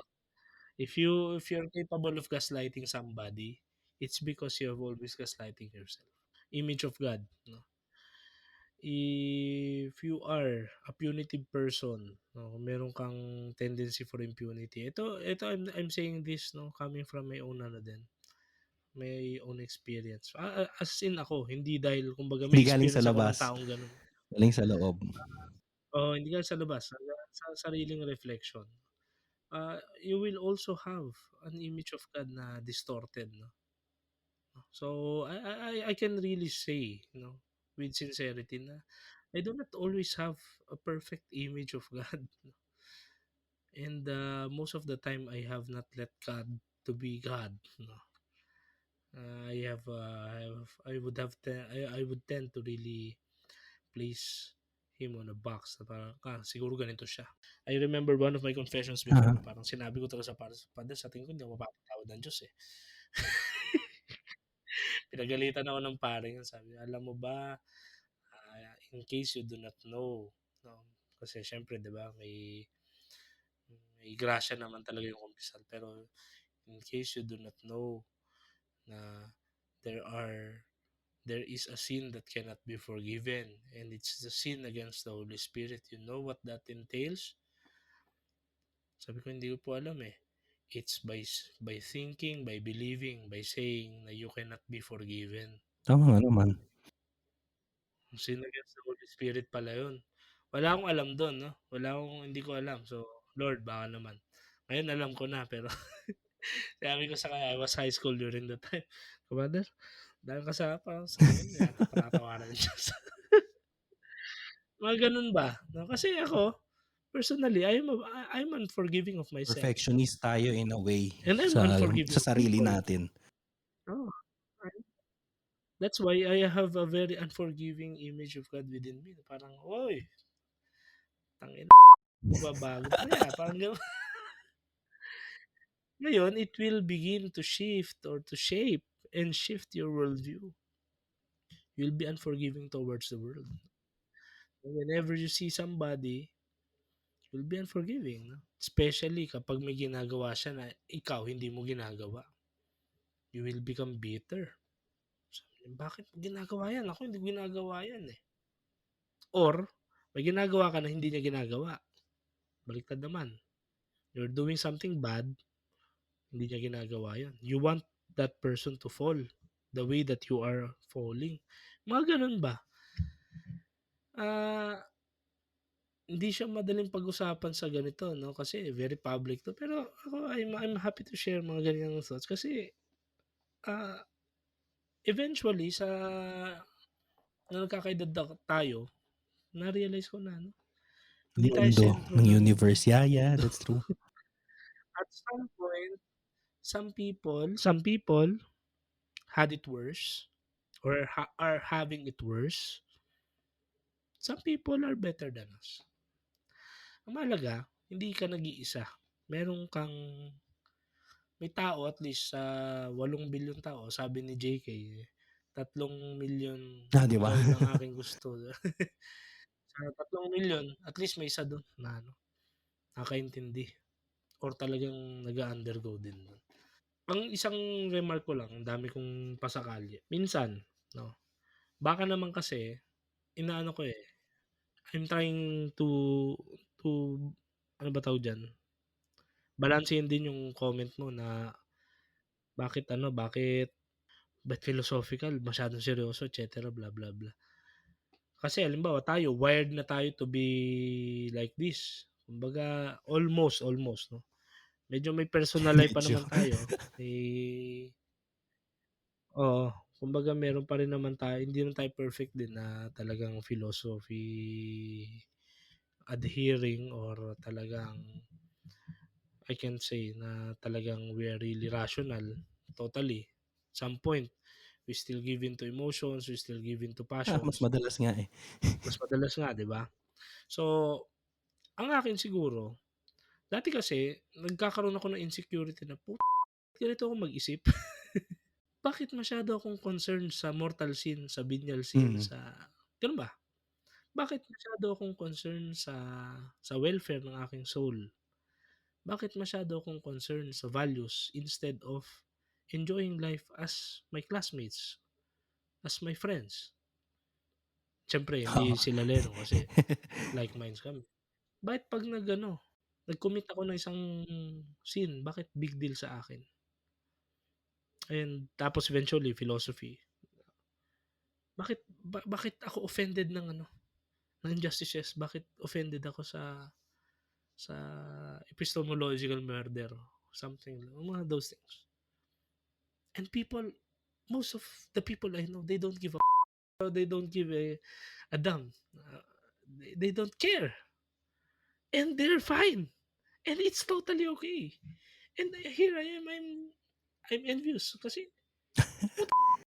If you're capable of gaslighting somebody, it's because you have always gaslighting yourself. Image of God, no? If you are a punitive person, no, meron kang tendency for impunity. Ito I'm saying this, no, coming from my own ano din, may own experience. As in ako, hindi dahil kumbaga may Hindi galing sa experience ako ng labas, taong gano'n. galing sa loob. Oo, hindi ka sa labas, sa sariling reflection. You will also have an image of God na distorted, no? So I can really say, with sincerity na I do not always have a perfect image of God. And most of the time, I have not let God to be God. No, I would tend to really place mo na box na parang, siguro ganito siya. I remember one of my confessions before, Uh-huh. parang sinabi ko talaga sa father, sa tingin ko hindi ako mapapatawad ng Diyos eh. Pinagalitan ako ng pare yun, sabi, alam mo ba, in case you do not know, no? Kasi syempre, di ba, may grasya naman talaga yung kumpisal. Pero in case you do not know na there are there is a sin that cannot be forgiven, and it's the sin against the Holy Spirit. You know what that entails? Sabi ko, hindi ko po alam eh. It's by thinking, by believing, by saying na you cannot be forgiven. Tama nga naman. Sin against the Holy Spirit pala yun. Wala akong alam doon, no? Hindi ko alam. So, Lord, baka naman. Ngayon alam ko na, pero sabi ko sa kanya, I was high school during that time. Commander, dahil ka sa tingin mo yata patatawaran ng Diyos. Mga ganun ba? No? Kasi ako, personally, I'm unforgiving of myself. Perfectionist tayo in a way And I'm sa unforgiving of sarili people. natin. Oh, that's why I have a very unforgiving image of God within me. Parang, oy, tangin babago pa niya. Parang gano'n. Ngayon, it will begin to shift or to shape and shift your worldview. You'll be unforgiving towards the world. Whenever you see somebody, you'll be unforgiving. No? Especially kapag may ginagawa siya na ikaw hindi mo ginagawa. You will become bitter. Bakit mo ginagawa yan? Ako hindi ginagawa yan eh. Or, may ginagawa ka na hindi niya ginagawa. Baliktad naman. You're doing something bad, hindi niya ginagawa yan. You want that person to fall the way that you are falling. Mga ganun ba? Hindi siya madaling pag-usapan sa ganito, no? Kasi very public to. Pero ako, I'm happy to share mga ganyan thoughts. Kasi, uh, eventually, na nagkakaedad tayo, na-realize ko na, no? Hindi tayo Mundo sentro ng ng universe. Yeah, mundo. that's true. At some point, some people had it worse or are having it worse. Some people are better than us. Ang mahalaga, hindi ka nag-iisa. Meron kang may tao at least sa 8 bilyon tao, sabi ni JK, 3 milyon Di ba? girl ang aking gusto. Sa 3 milyon, at least may isa doon na nakaintindi or talagang nag-undergo din doon. Ang isang remark ko lang, ang dami kong pasakali. Minsan, no, baka naman kasi, inaano ko eh, I'm trying to ano ba tawag dyan? Balansehin din yung comment mo na bakit philosophical, masyadong seryoso, etc. Bla bla bla. Kasi halimbawa tayo, wired na tayo to be like this. Kumbaga, almost, no? Medyo may personal life pa Medyo. naman tayo. Oo, kumbaga meron pa rin naman tayo, hindi naman tayo perfect din na talagang philosophy adhering or talagang I can say na talagang we are really rational totally. Some point, we still give in to emotions, we still give in to Mas passions. madalas nga eh. Mas madalas nga, 'di ba? So, ang akin siguro, dati kasi nagkakaroon ako ng insecurity na ganito ako mag-isip. Bakit masyado akong concerned sa mortal sin, sa venial sin, Mm. sa gano'n ba? Bakit masyado akong concerned sa welfare ng aking soul? Bakit masyado akong concerned sa values instead of enjoying life as my classmates, as my friends? Siyempre hindi Oo. sila lero kasi like minds kami. Bakit 'pag nag-commit ako ng isang sin, bakit big deal sa akin? And tapos eventually philosophy. Bakit ako offended ng injustices? Bakit offended ako sa epistemological murder? Something, mga those things. And most of the people I know, they don't give they don't give a damn. They don't care. And they're fine. And it's totally okay. And here I am, I'm envious kasi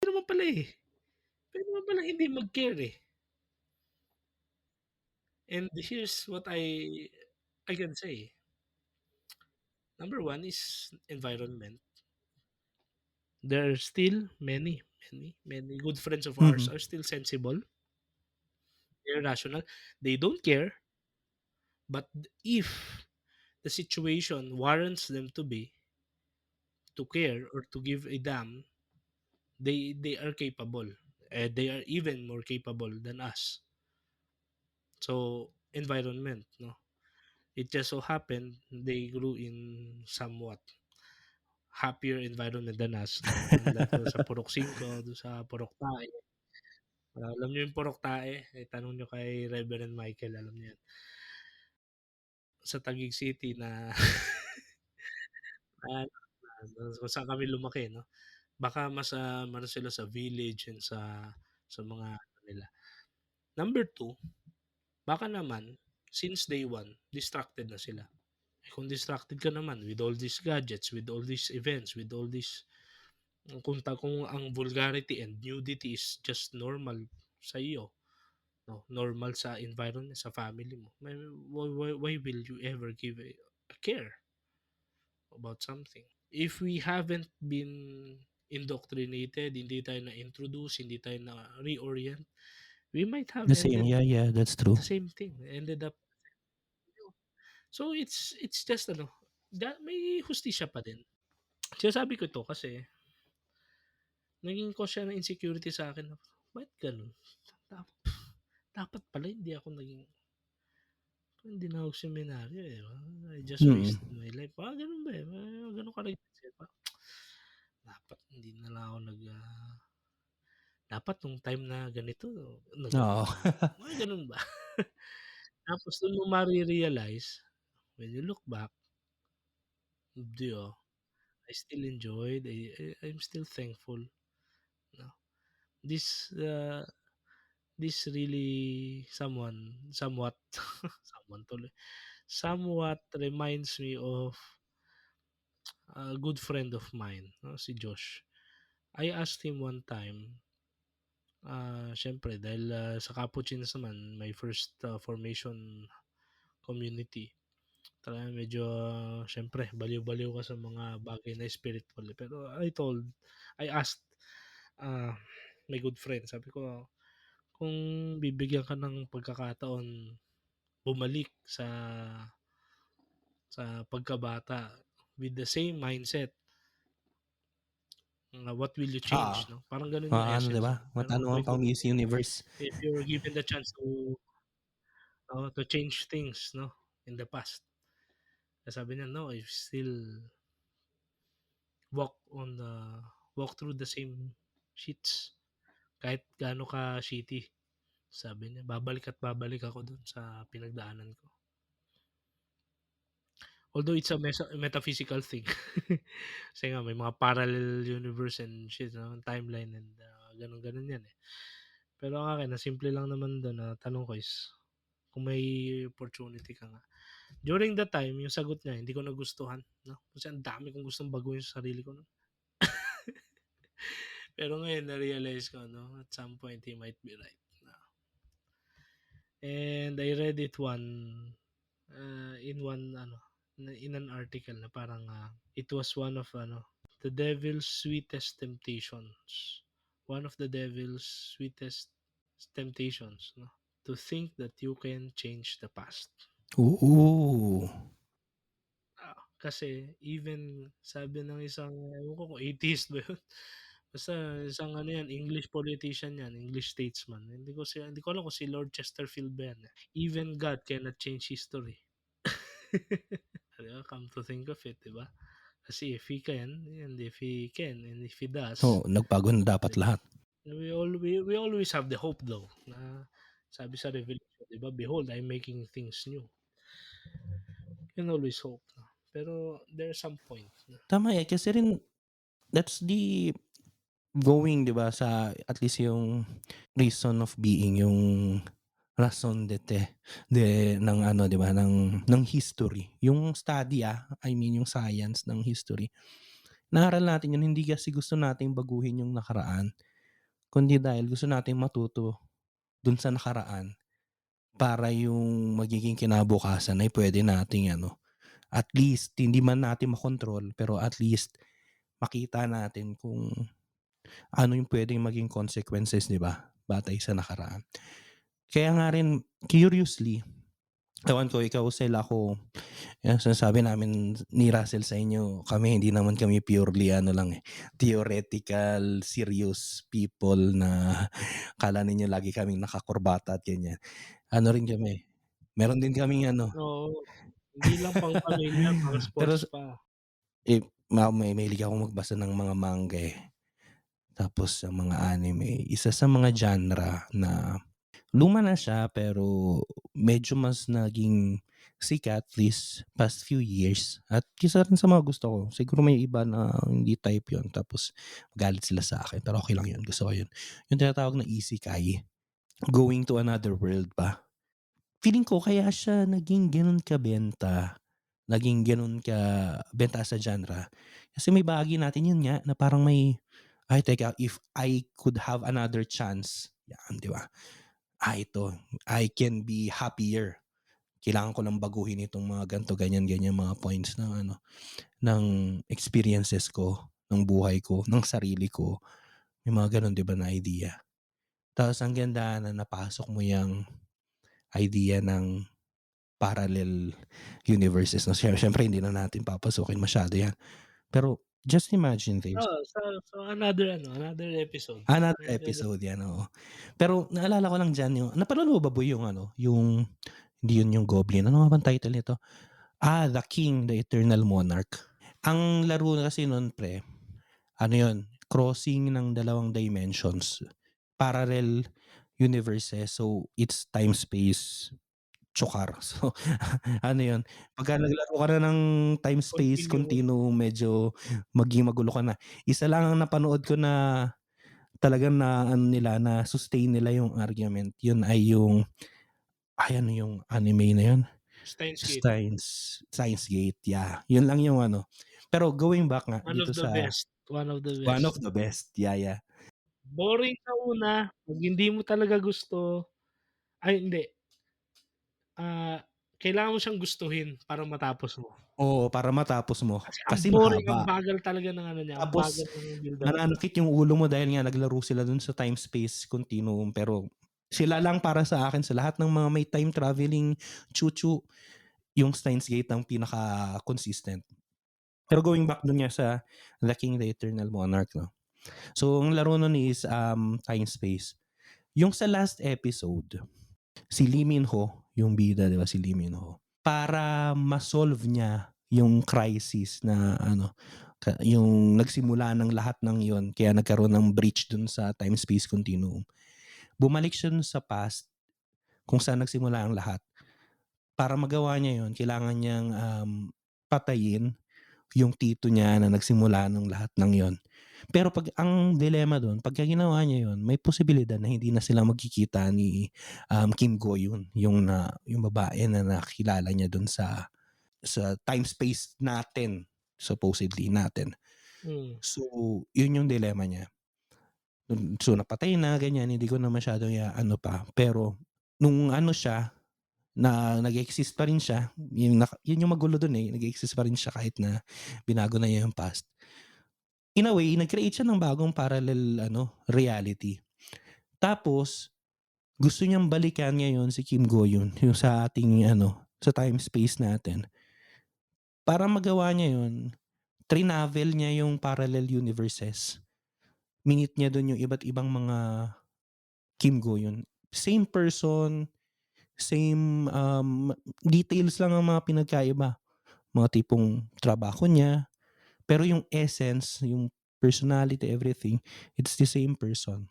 naman pala eh. Pwede naman pala hindi mag-care eh. And here's what I can say. Number one is environment. There are still many good friends of ours Mhm. are still sensible, they're rational. They don't care, but if the situation warrants them to be, to care or to give a damn, they are capable. They are even more capable than us. So environment, no. It just so happened they grew in somewhat happier environment than us, no? Unlike doon sa Purok 5, doon sa Purok Tae. Alam niyo yung Purok Tae? Tanong niyo kay Reverend Michael, alam niyo yan. Sa Taguig City na na kung saan kami lumaki, no? Baka mas sila sa village and sa mga ano nila. Number two, baka naman since day one, distracted na sila. Kung distracted ka naman with all these gadgets, with all these events, with all these kung ang vulgarity and nudity is just normal sa iyo, no? Normal sa environment, sa family mo. Why will you ever give a care about something? If we haven't been indoctrinated, hindi tayo na-introduce, hindi tayo na-reorient, we might have The same, ended yeah, yeah, that's the true. same thing. Ended up, so it's just ano, may hustisya pa din. Sinasabi ko 'to kasi naging cause siya ng insecurity sa'kin na, bakit gano'n? Dap dapat pala hindi na ako seminaryo, eh, I just Mm. wasted my life. Gano'n ba, eh, gano'n ka mindset ba? Dapat hindi na lang ako dapat nung time na ganito Oo. nagawa ko. Mga gano'n ba? Tapos dun mo mare-realize, when you look back, hindi, I still enjoyed, I'm still thankful, 'no. This, this really somewhat someone tuloy, somewhat reminds me of a good friend of mine, 'no, si Josh. I asked him one time, siyempre dahil, sa Capuchins naman my first, formation community. Talagang medyo siyempre baliw-baliw ka sa mga bagay na spiritual, eh. Pero I asked, ah, my good friend, sabi ko, kung bibigyan ka ng pagkakataon bumalik sa pagkabata with the same mindset, what will you Oo. change, 'no? Parang gano'n yung Ano 'di essence, ba, 'no? Pero matanungan my pang good Miss Universe. if you're given the chance to change things, 'no, in the past, sabi niya, "No, I still walk on the walk through the same sheets kahit gaano ka-shitty." Sabi niya, "Babalik at babalik ako dun sa pinagdaanan ko." Although it's a metaphysical thing. Kasi nga may mga parallel universe and shit, timeline and, gano'n-gano'n 'yan, eh. Pero ang akin, na simple lang naman dun na tanong ko is kung may opportunity ka nga. During that time, yung sagot niya hindi ko nagustuhan, 'no, kasi ang dami kong gustong baguhin sa sarili ko nun. Pero ngayon na-realize ko, 'no, at some point he might be right, 'no. And I read it in one ano, in an article na parang, it was one of ano, the devil's sweetest temptations. One of the devil's sweetest temptations, 'no, to think that you can change the past. Oo. Kasi even sabi ng isang ewan ko kung atheist ba yun, basta isang ano yan, English politician yan, English statesman. Hindi ko alam kung si Lord Chesterfield ba yan, eh. Even God cannot change history. 'Di ba, come to think of it, 'di ba? Kasi if he can, and if he can, and if he does, Oo, nagbago na dapat 'di ba? lahat. We always have the hope though na sabi sa Revelation, 'di ba? Behold, I'm making things new. You can always hope, no? Pero there's some point na Tama, eh, kasi rin that's the going 'di ba sa at least yung reason of being, yung rason de ng ano 'di ba ng history. Yung study, I mean yung science ng history. Naaral natin yun hindi kasi gusto nating baguhin yung nakaraan, kundi dahil gusto nating matuto dun sa nakaraan para yung magiging kinabukasan ay puwede nating ano, at least hindi man natin makontrol, pero at least makita natin kung ano yung puwedeng maging consequences, 'di ba, batay sa nakaraan. Kaya nga rin curiously, ewan ko ikaw, Sel, ako, yan sinasabi namin ni Russell sa inyo, kami hindi naman kami purely ano lang, eh, theoretical, serious people na akala ninyo lagi kaming nakakurbata at ganyan. Ano rin kami, meron din kaming ano, Oo, hindi lang pang-pamilya, pero pang-sports pa. eh, mahilig akong magbasa ng mga manga, eh, tapos sa mga anime. Isa sa mga genre na luma na siya pero medyo mas naging sikat this past few years at isa rin sa mga gusto ko. Siguro may iba na hindi type yun tapos magalit sila sa akin pero okey lang yun, gusto ko yun. Yung tinatawag na isekai, going to another world ba. Feeling ko kaya siya naging gano'n kabenta, naging gano'n kabenta sa genre, kasi may bahagi natin yun nga na parang may, "Ay teka, if I could have another chance." 'Yan, 'di ba? Ito, I can be happier. Kailangan ko lang baguhin itong mga ganito, ganyan, ganyan mga points ng ano, ng experiences ko, ng buhay ko, ng sarili ko. May mga gano'n 'di ba na idea. Tapos ang gandahan na napasok mo yang idea ng parallel universes 'no, siyempre hindi na natin papasukin masyado 'yan. Pero just imagine this, Oo, sa another ano, another episode. another Another episode 'yan, oo. Pero naalala ko lang diyan yung napanood mo ba yung ano, yung hindi yun yung Goblin, ano nga bang title nito? The King, the Eternal Monarch. Ang laro kasi nun pre, ano yun, crossing ng dalawang dimensions, parallel universes, so it's time, space, tsokar. So ano yun, pagka naglaro ka na ng time, space continuum. continuum medyo maging magulo ka na. Isa lang ang napanood ko na talagang na-ano nila, na-sustain nila yung argument, yun ay yung, ano yung anime na yun? Steins Gate, Steins Gate, yeah, yun lang yung ano. Pero going back nga one dito of the sa best, one of the one of best. the best, yeah, yeah. Boring sa una, 'pag hindi mo talaga gusto ay hindi, ah, kailangan mo siyang gustuhin para matapos mo. Oo, para matapos mo Kasi ang kasi boring, ang mahaba. bagal talaga ng ano niya, ang Tapos bagal ng build up niya. nananakit yung ulo mo dahil nga naglaro sila dun sa time space continuum, pero sila lang para sa akin sa lahat ng mga may time traveling chu-chu, yung Steins Gate ang pinaka-consistent. Pero going back dun nga sa The King, the Eternal Monarch 'no. So ang laro nun is, time space. Yung sa last episode, si Lee Min-ho, yung bida 'di ba, si Lee Min-ho, para ma-solve niya yung crisis na ano, yung nagsimula ng lahat ng yon kaya nagkaroon ng breach dun sa time-space continuum. Bumalik siya dun sa past kung saan nagsimula ang lahat. Para magawa niya yon kailangan niyang, patayin yung tito niya na nagsimula ng lahat ng yon. Pero 'pag ang dilemma dun, pagka ginawa niya yon, may posibilidad na hindi na sila magkikita ni, Kim Go Eun, yung babae na nakilala niya dun sa time space natin, supposedly natin. Hmm, So, yun yung dilemma niya. So, napatay na ganyan, hindi ko na masyadong ano pa, pero nung ano siya, na nag-exist pa rin siya, yun yung magulo dun, eh, nag-exist pa rin siya kahit na binago na niya yung past. In a way, nag-create siya ng bagong parallel ano, reality. Tapos, gusto niyang balikan ngayon si Kim Go Eun, yung sa ating ano, sa time space natin. Para magawa niya yun, trinavel niya yung parallel universes. Minit niya dun yung iba't ibang mga Kim Go Eun. Same person, same, details lang ang mga pinagkaiba. Mga tipong trabaho niya, pero yung essence, yung personality, everything, it's the same person.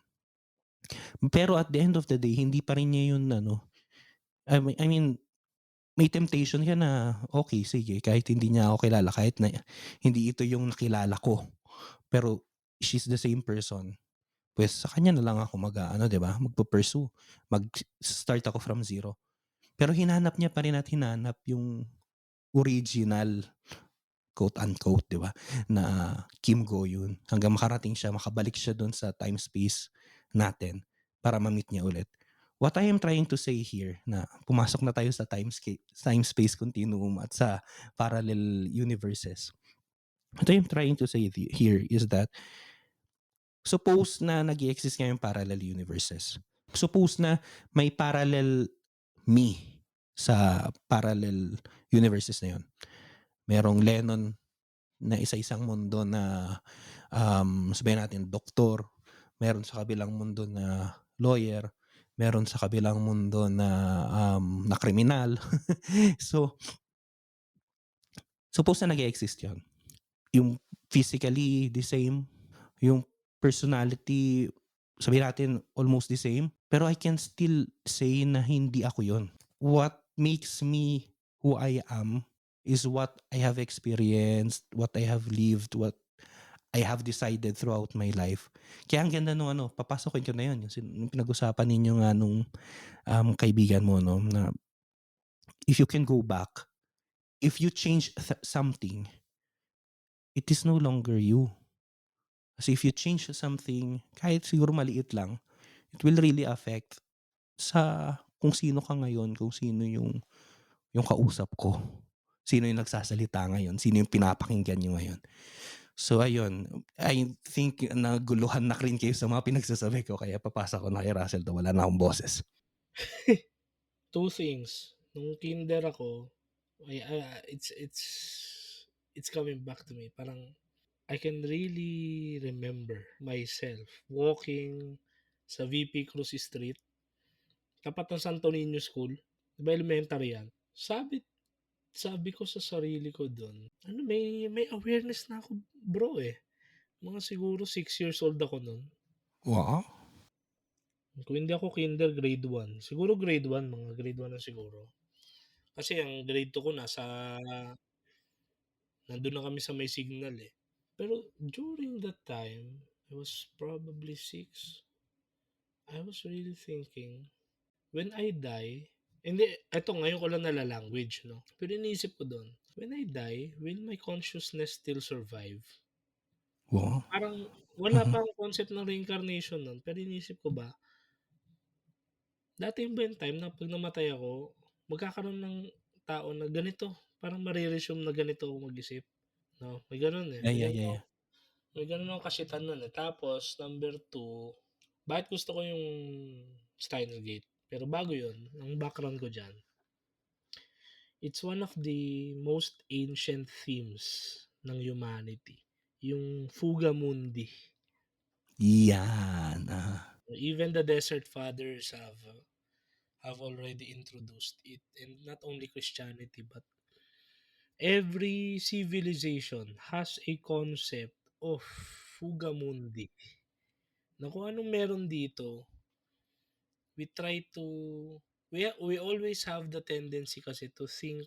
Pero at the end of the day, hindi pa rin niya yun ano, I mean, may temptation ka na, okey sige kahit hindi niya ako kilala, kahit na hindi ito yung nakilala ko, pero she's the same person, pues sa kanya na lang ako mag-aano 'di ba, magpu-pursue, mag-start ako from zero. Pero hinanap niya pa rin at hinanap yung original, quote unquote 'di ba, na Kim Go Eun hanggang makarating siya, makabalik siya dun sa time space natin para ma-meet niya ulit. What I am trying to say here na pumasok na tayo sa time-space continuum at sa parallel universes. What I am trying to say here is that suppose na nag-e-exist ngayong parallel universes. Suppose na may parallel me sa parallel universes na yun. Merong Lennon na isa-isang mundo na sabihin natin doktor, meron sa kabilang mundo na lawyer, meron sa kabilang mundo na kriminal. So, suppose na nag-e-exist yun. Yung physically the same, yung personality, sabihin natin almost the same, pero I can still say na hindi ako yun. What makes me who I am is what I have experienced, what I have lived, what I have decided throughout my life. Kaya ang ganda nung papasokin ko na yun, yung pinag-usapan ninyo nga nung kaibigan mo, no, na if you can go back, if you change something, it is no longer you. Kasi if you change something, kahit siguro maliit lang, it will really affect sa kung sino ka ngayon, kung sino yung kausap ko, sino yung nagsasalita ngayon, sino yung pinapakinggan niyo ngayon. So ayun, I think naguluhan na rin kayo sa mga pinagsasabi ko kaya papasa ko na kay Russell 'to, wala na akong boses. Two things, nung kinder ako, it's coming back to me. Parang I can really remember myself walking sa VP Cruz Street, tapat ng Santo Niño School. 'Di ba elementary yan? Sabi sabi ko sa sarili ko dun, ano, may awareness na ako bro eh. Mga siguro 6 years old ako nun. Wow, Kung hindi ako kinder, grade 1. Siguro grade 1, mga grade 1 na siguro. Kasi ang grade 2 ko nandun na kami sa may signal eh. Pero during that time, I was probably 6. I was really thinking, when I die, hindi, eto ngayon ko lang nala-language, no? Pero iniisip ko doon, when I die, will my consciousness still survive? wow, Parang wala mhm. pa akong concept ng reincarnation nun, pero iniisip ko ba, dati ba yung time na 'pag namatay ako, magkakaroon ng tao na ganito, parang mare-resume na ganito ako mag-isip, 'no? May gano'n, eh, Yeah, yeah, yeah, yeah. may gano'n akong kasitan no'n, eh. Tapos number 2, bakit gusto ko yung Steins Gate? Pero bago 'yun, ang background ko diyan, it's one of the most ancient themes ng humanity, yung Fuga Mundi. 'Yan, Even the Desert Fathers have already introduced it, and not only Christianity but every civilization has a concept of fuga mundi, na kung anong meron dito, we try to we always have the tendency kasi to think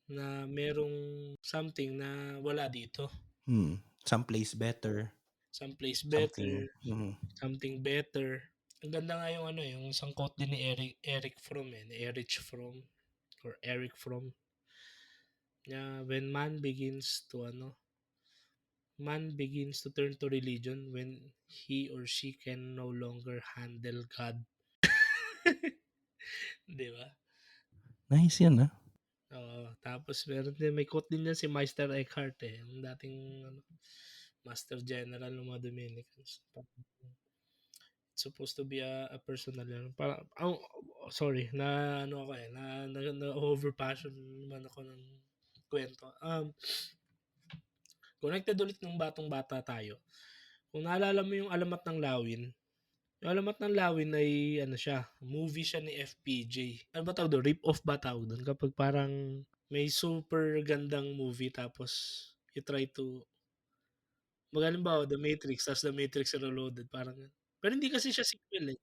na merong something na wala dito, someplace better, someplace better, something something better. Ang ganda nga yung ano, yung isang quote din ni Eric Fromm, ni Erich Fromm or Eric Fromm, na when man begins to turn to religion when he or she can no longer handle God. 'Di ba? nice 'yan, Oo, tapos meron din, may quote din yan si Meister Eckhart, eh, yung dating ano, Master General ng mga Dominicans. It's supposed to be a personal ano, parang sorry, na ano ako, eh, na-over passion naman ako ng kuwento. Connected ulit nung batong-bata tayo. Kung naalala mo yung Alamat ng Lawin, yung Alamat ng Lawin ay ano siya, movie siya ni FPJ. Ano ba tawag doon? Rip-off ba tawag doon? Kapag parang may super gandang movie tapos you try to halimbawa The Matrix, tapos The Matrix Reloaded, parang ganun. Pero hindi kasi siya sequel, eh.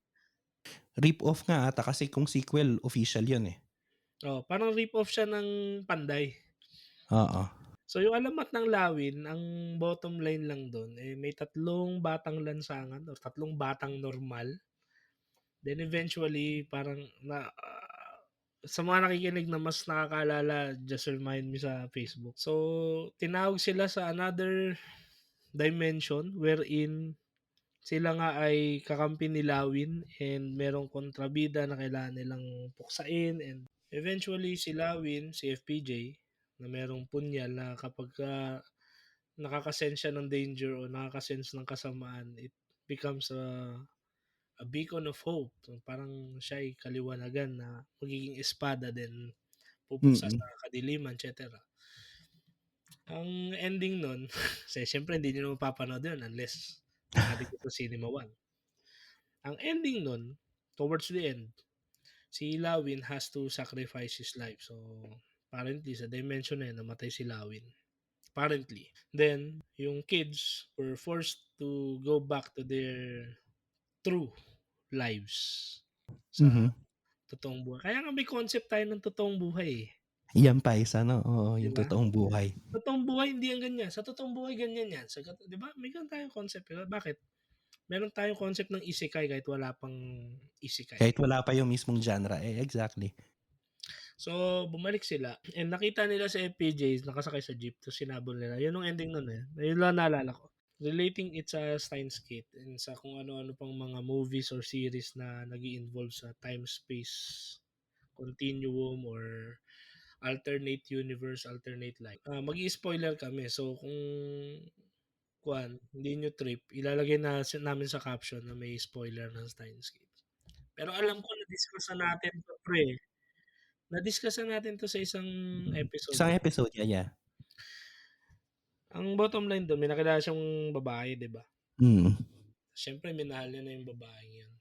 Rip-off nga ata kasi kung sequel official 'yun, eh. Oh, parang rip-off siya ng Panday. Oo, So yung Alamat ng Lawin, ang bottom line lang dun, eh, may tatlong batang lansangan or tatlong batang normal. Then eventually parang sa mga nakikinig na mas nakakaalala, just remind me sa Facebook. So tinawag sila sa another dimension wherein Sila nga ay kakampi ni Lawin and merong kontrabida na kailangan nilang puksain, and eventually si Lawin, si FPJ, na merong punyal na kapagka nakaka-sense siya ng danger o nakaka-sense ng kasamaan, it becomes a beacon of hope. So, parang siya ay kaliwanagan na magiging espada din, pupuksa Mm. sa kadiliman, etc. Ang ending nun, kasi siyempre hindi niyo naman mapapanood yun unless nakadikit sa Cinema 1. Ang ending nun, towards the end, si Lawin has to sacrifice his life. So, apparently, sa dimension na yun, namatay si Lawin. Apparently. Then, yung kids were forced to go back to their true lives sa Mhm. totoong buhay. Kaya nga may concept tayo ng totoong buhay eh. Yan pa isa 'no, oo, Di yung ba? totoong buhay. Totoong buhay hindi yan ganyan. Sa totoong buhay ganyan yan. Di ba? May ganun tayong concept. Diba? Bakit? Meron tayong concept ng isekai kahit wala pang isekai. Kahit wala pa yung mismong genre, eh, exactly. So, bumalik sila and nakita nila si FPJ nakasakay sa jeep tapos sinabol nila. Yun yung ending nun eh. Yun lang naalala ko. Relating it sa Steins Gate and sa kung ano-ano pang mga movies or series na nag-i-involve sa time-space continuum or alternate universe, alternate life. Mag-i-spoiler kami. So, kung hindi nyo trip, ilalagay namin sa caption na may spoiler ng Steins Gate. Pero alam ko na-discussan natin to pre. Na-discussan natin to sa isang episode Isang eh. episode, yeah. Ang bottom line doon, may nakilala siyang babae, 'di ba? Mm. Siyempre minahal niya na yung babaeng 'yun.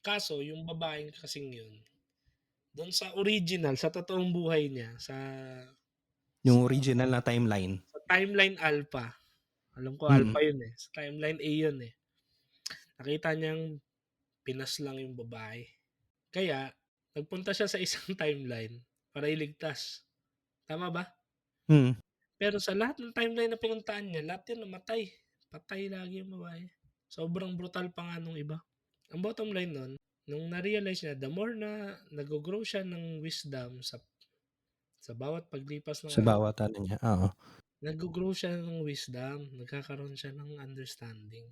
Kaso yung babaeng kasing 'yun, doon sa original, sa totoong buhay niya, Yung sa, original na timeline. sa timeline alpha. Alam ko Mm. alpha 'yun eh. Sa timeline A 'yun eh. Nakita niyang pinaslang yung babae. Kaya nagpunta siya sa isang timeline para iligtas. Tama ba? Mm. Pero sa lahat ng timeline na pinuntahan niya, lahat yun namatay. Patay lagi yung babae. Sobrang brutal pa nga nung iba. Ang bottom line nun, nung na-realize niya, the more na nag-grow siya ng wisdom sa bawat paglipas ng Sa araw, bawat ano niya, oo. nag-grow siya ng wisdom, nagkakaroon siya ng understanding.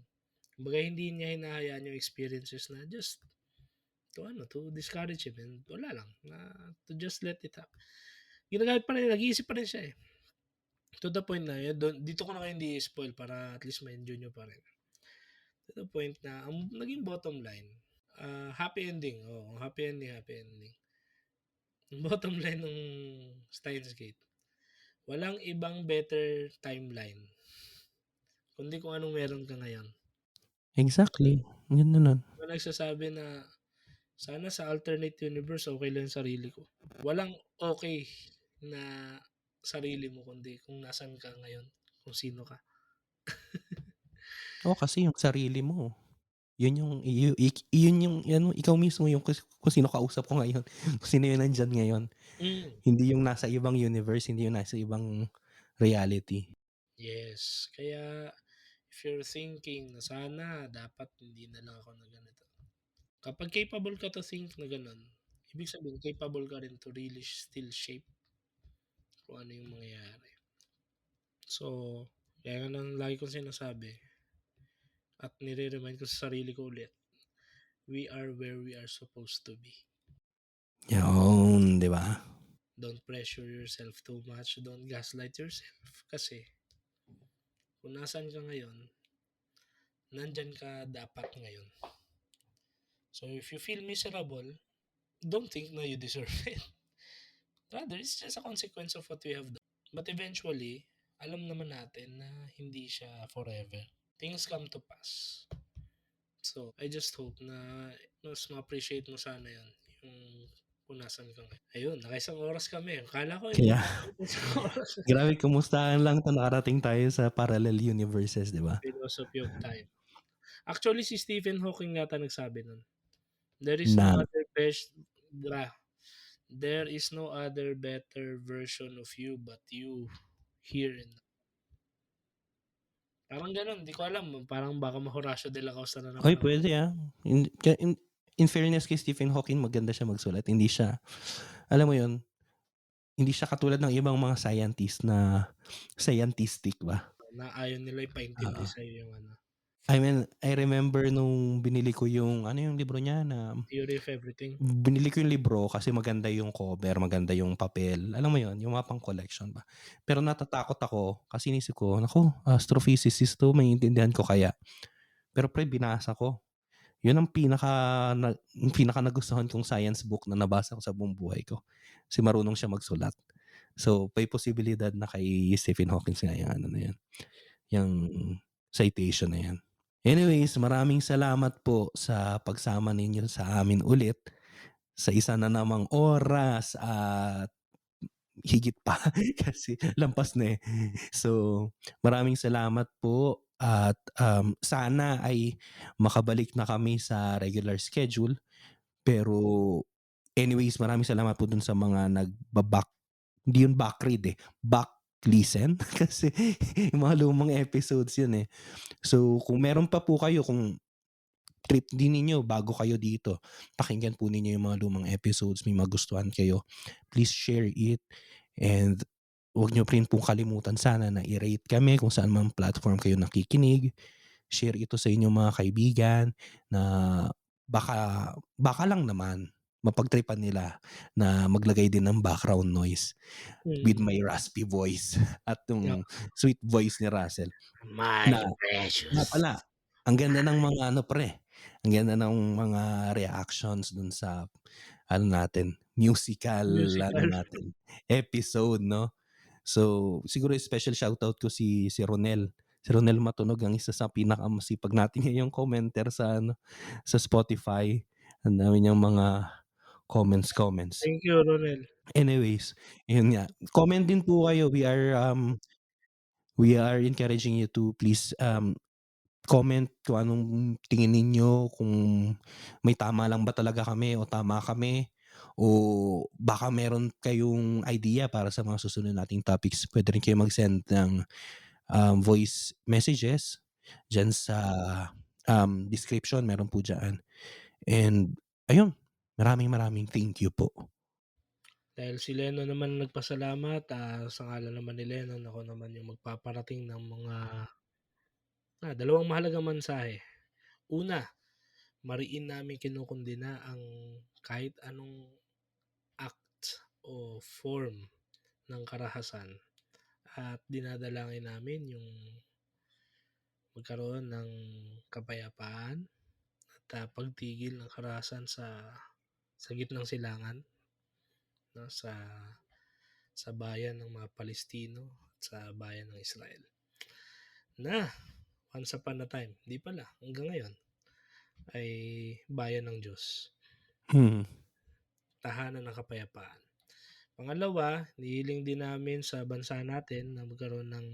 Kumbaga hindi niya hinahayaan yung experiences na just to discourage him, and wala lang, na to just let it happen. Ginagamit pa rin, nag-iisip pa rin siya eh. To the point na yun, dito ko na kayo hindi spoil para at least ma-enjoy nyo pa rin. To the point na ang naging bottom line, happy ending. Oh, happy ending, happy ending. Ang bottom line ng Steins Gate, walang ibang better timeline kundi kung anong meron ka ngayon. Exactly, ang ganda nun. Kung nagsasabi na sana sa alternate universe okay lang yung sarili ko. Walang okay na sarili mo kundi kung nasan ka ngayon, kung sino ka. Oo, kasi yung sarili mo, yun yung yun yung ano, ikaw mismo yung kung sino kausap ko ngayon, kung sino yung nandiyan ngayon. Mm. Hindi yung nasa ibang universe, hindi yung nasa ibang reality. Yes. Kaya if you're thinking na sana dapat hindi na lang ako na ganito. Kapag capable ka to think na ganun, ibig sabihin capable ka rin to really still shape kung ano yung mangyayari. So, kaya nga nang lagi kong sinasabi at nire-remind ko sa sarili ko ulit, we are where we are supposed to be. Yun, di ba? Don't pressure yourself too much. Don't gaslight yourself. Kasi, kung nasan ka ngayon, nandyan ka dapat ngayon. So, if you feel miserable, don't think na you deserve it. Rather, it's just a consequence of what we have done. But eventually, alam naman natin na hindi siya forever. Things come to pass. So, I just hope na mas ma-appreciate mo sana yun. Yung kung nasan ka ngayon. Ayun, nakaisang oras kami. Kala ko hindi Kaya, pa isang oras. grabe, kumustahan lang 'to, nakarating tayo sa parallel universes, di ba? Philosophy of time. Actually, si Stephen Hawking yata nagsabi nun. There is no Na other best, there is no other better version of you but you here and now. Parang ganun, di ko alam. Parang baka ma-Horacio de la Costa na naman Uy, ako. puwede, in fairness kay Stephen Hawking, maganda siya magsulat. Hindi siya, alam mo yun, hindi siya katulad ng ibang mga scientist na scientistic ba? Na ayaw nila ipaintindi Oo. sa'yo yung ano. I mean, I remember nung binili ko yung ano yung libro niya na Theory of Everything. binili ko yung libro kasi maganda yung cover, maganda yung papel, alam mo yun, yung mga pang-collection ba. Pero natatakot ako kasi inisip ko, "Naku, astrophysicist 'to, maiintindihan ko kaya?" Pero pre binasa ko, yun ang yung pinaka nagustuhan kong science book na nabasa ko sa buong buhay ko, kasi marunong siya magsulat. So, may posibilidad na kay Stephen Hawking nga yung ano na yun, yang citation na yan. Anyways, maraming salamat po sa pagsama ninyo sa amin ulit sa isa na namang oras at higit pa kasi lampas na, eh. So, maraming salamat po at, sana ay makabalik na kami sa regular schedule. Pero anyways, maraming salamat po dun sa mga hindi yun back read, eh, back listen kasi yung mga lumang episodes yun, eh. So, kung meron pa po kayo, kung trip din ninyo bago kayo dito, pakinggan po ninyo yung mga lumang episodes, may magustuhan kayo, please share it and huwag niyo rin pong kalimutan sana na i-rate kami kung saan mang platform kayo nakikinig. Share ito sa inyong mga kaibigan na baka baka lang naman mapagtripan nila na maglagay din ng background noise with Mm, my raspy voice at yung oo. sweet voice ni Russell My na nga precious. pala, ang ganda ng mga ano pre, ang ganda ng mga reactions dun sa ano natin, musical ano Musical. natin, episode 'no. So, siguro special shoutout ko si Ronel. Si Ronel Matunog ang isa sa pinakamasipag nating ngayong commenter sa ano, sa Spotify. Ang dami niyang mga comments. Thank you, Ronel. Anyways, yun nga, comment din po kayo. We are encouraging you to please, comment kung anong tingin ninyo, kung may tama lang ba talaga kami o tama kami o baka meron kayong idea para sa mga susunod nating topics. Puwede rin kayong mag-send ng, voice messages diyan sa, description meron po diyaan. And ayun, maraming thank you po. Dahil si Lennon naman nagpasalamat, sa ngalan naman ni Lennon, ako naman yung magpaparating ng mga, dalawang mahalagang mensahe. Una, mariin namin kinukundina ang kahit anong act o form ng karahasan at dinadalangin namin yung magkaroon ng kapayapaan at, pagtigil ng karahasan sa gitnang silangan 'no, sa bayan ng mga Palestino at sa bayan ng Israel. Na once upon a time, hindi pala, hanggang ngayon ay bayan ng Diyos, Hmm, tahanan ng kapayapaan. Pangalawa, nihiling din namin sa bansa natin na magkaroon ng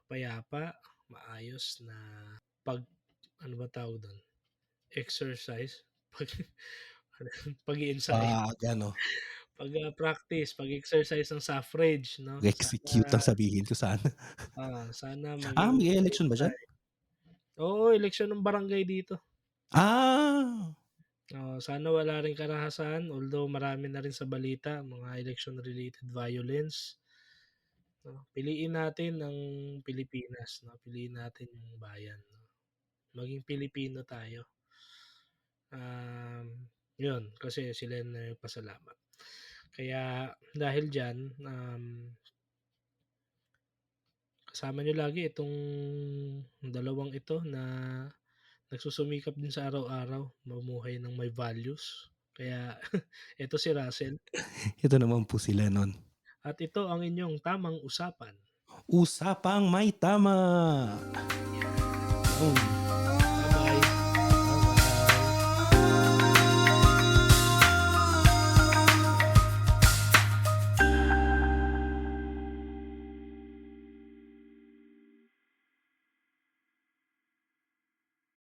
payapa, maayos na pag ano ba tawag dun, exercise, pag pag-i-ensayo, ano, pag-practice, pag-exercise ng suffrage 'no. execute Sana, ang sabihin ko sana. sana maging Mag-e-eleksyon ba mahusay. diyan? Oo, eleksyon ng barangay dito. Ah, Oo, sana wala ring karahasan, although marami na rin sa balita mga election related violence 'no. Piliin natin ang Pilipinas 'no, piliin natin yung bayan 'no. Maging Pilipino tayo. Yun kasi sila yung nagpasalamat. Kaya dahil diyan, kasama niyo lagi itong dalawang ito na nagsusumikap din sa araw-araw mamumuhay ng may values. Kaya eto si Russell ito naman po sila nun. at ito ang inyong tamang usapan. Usapang may tama. Oh.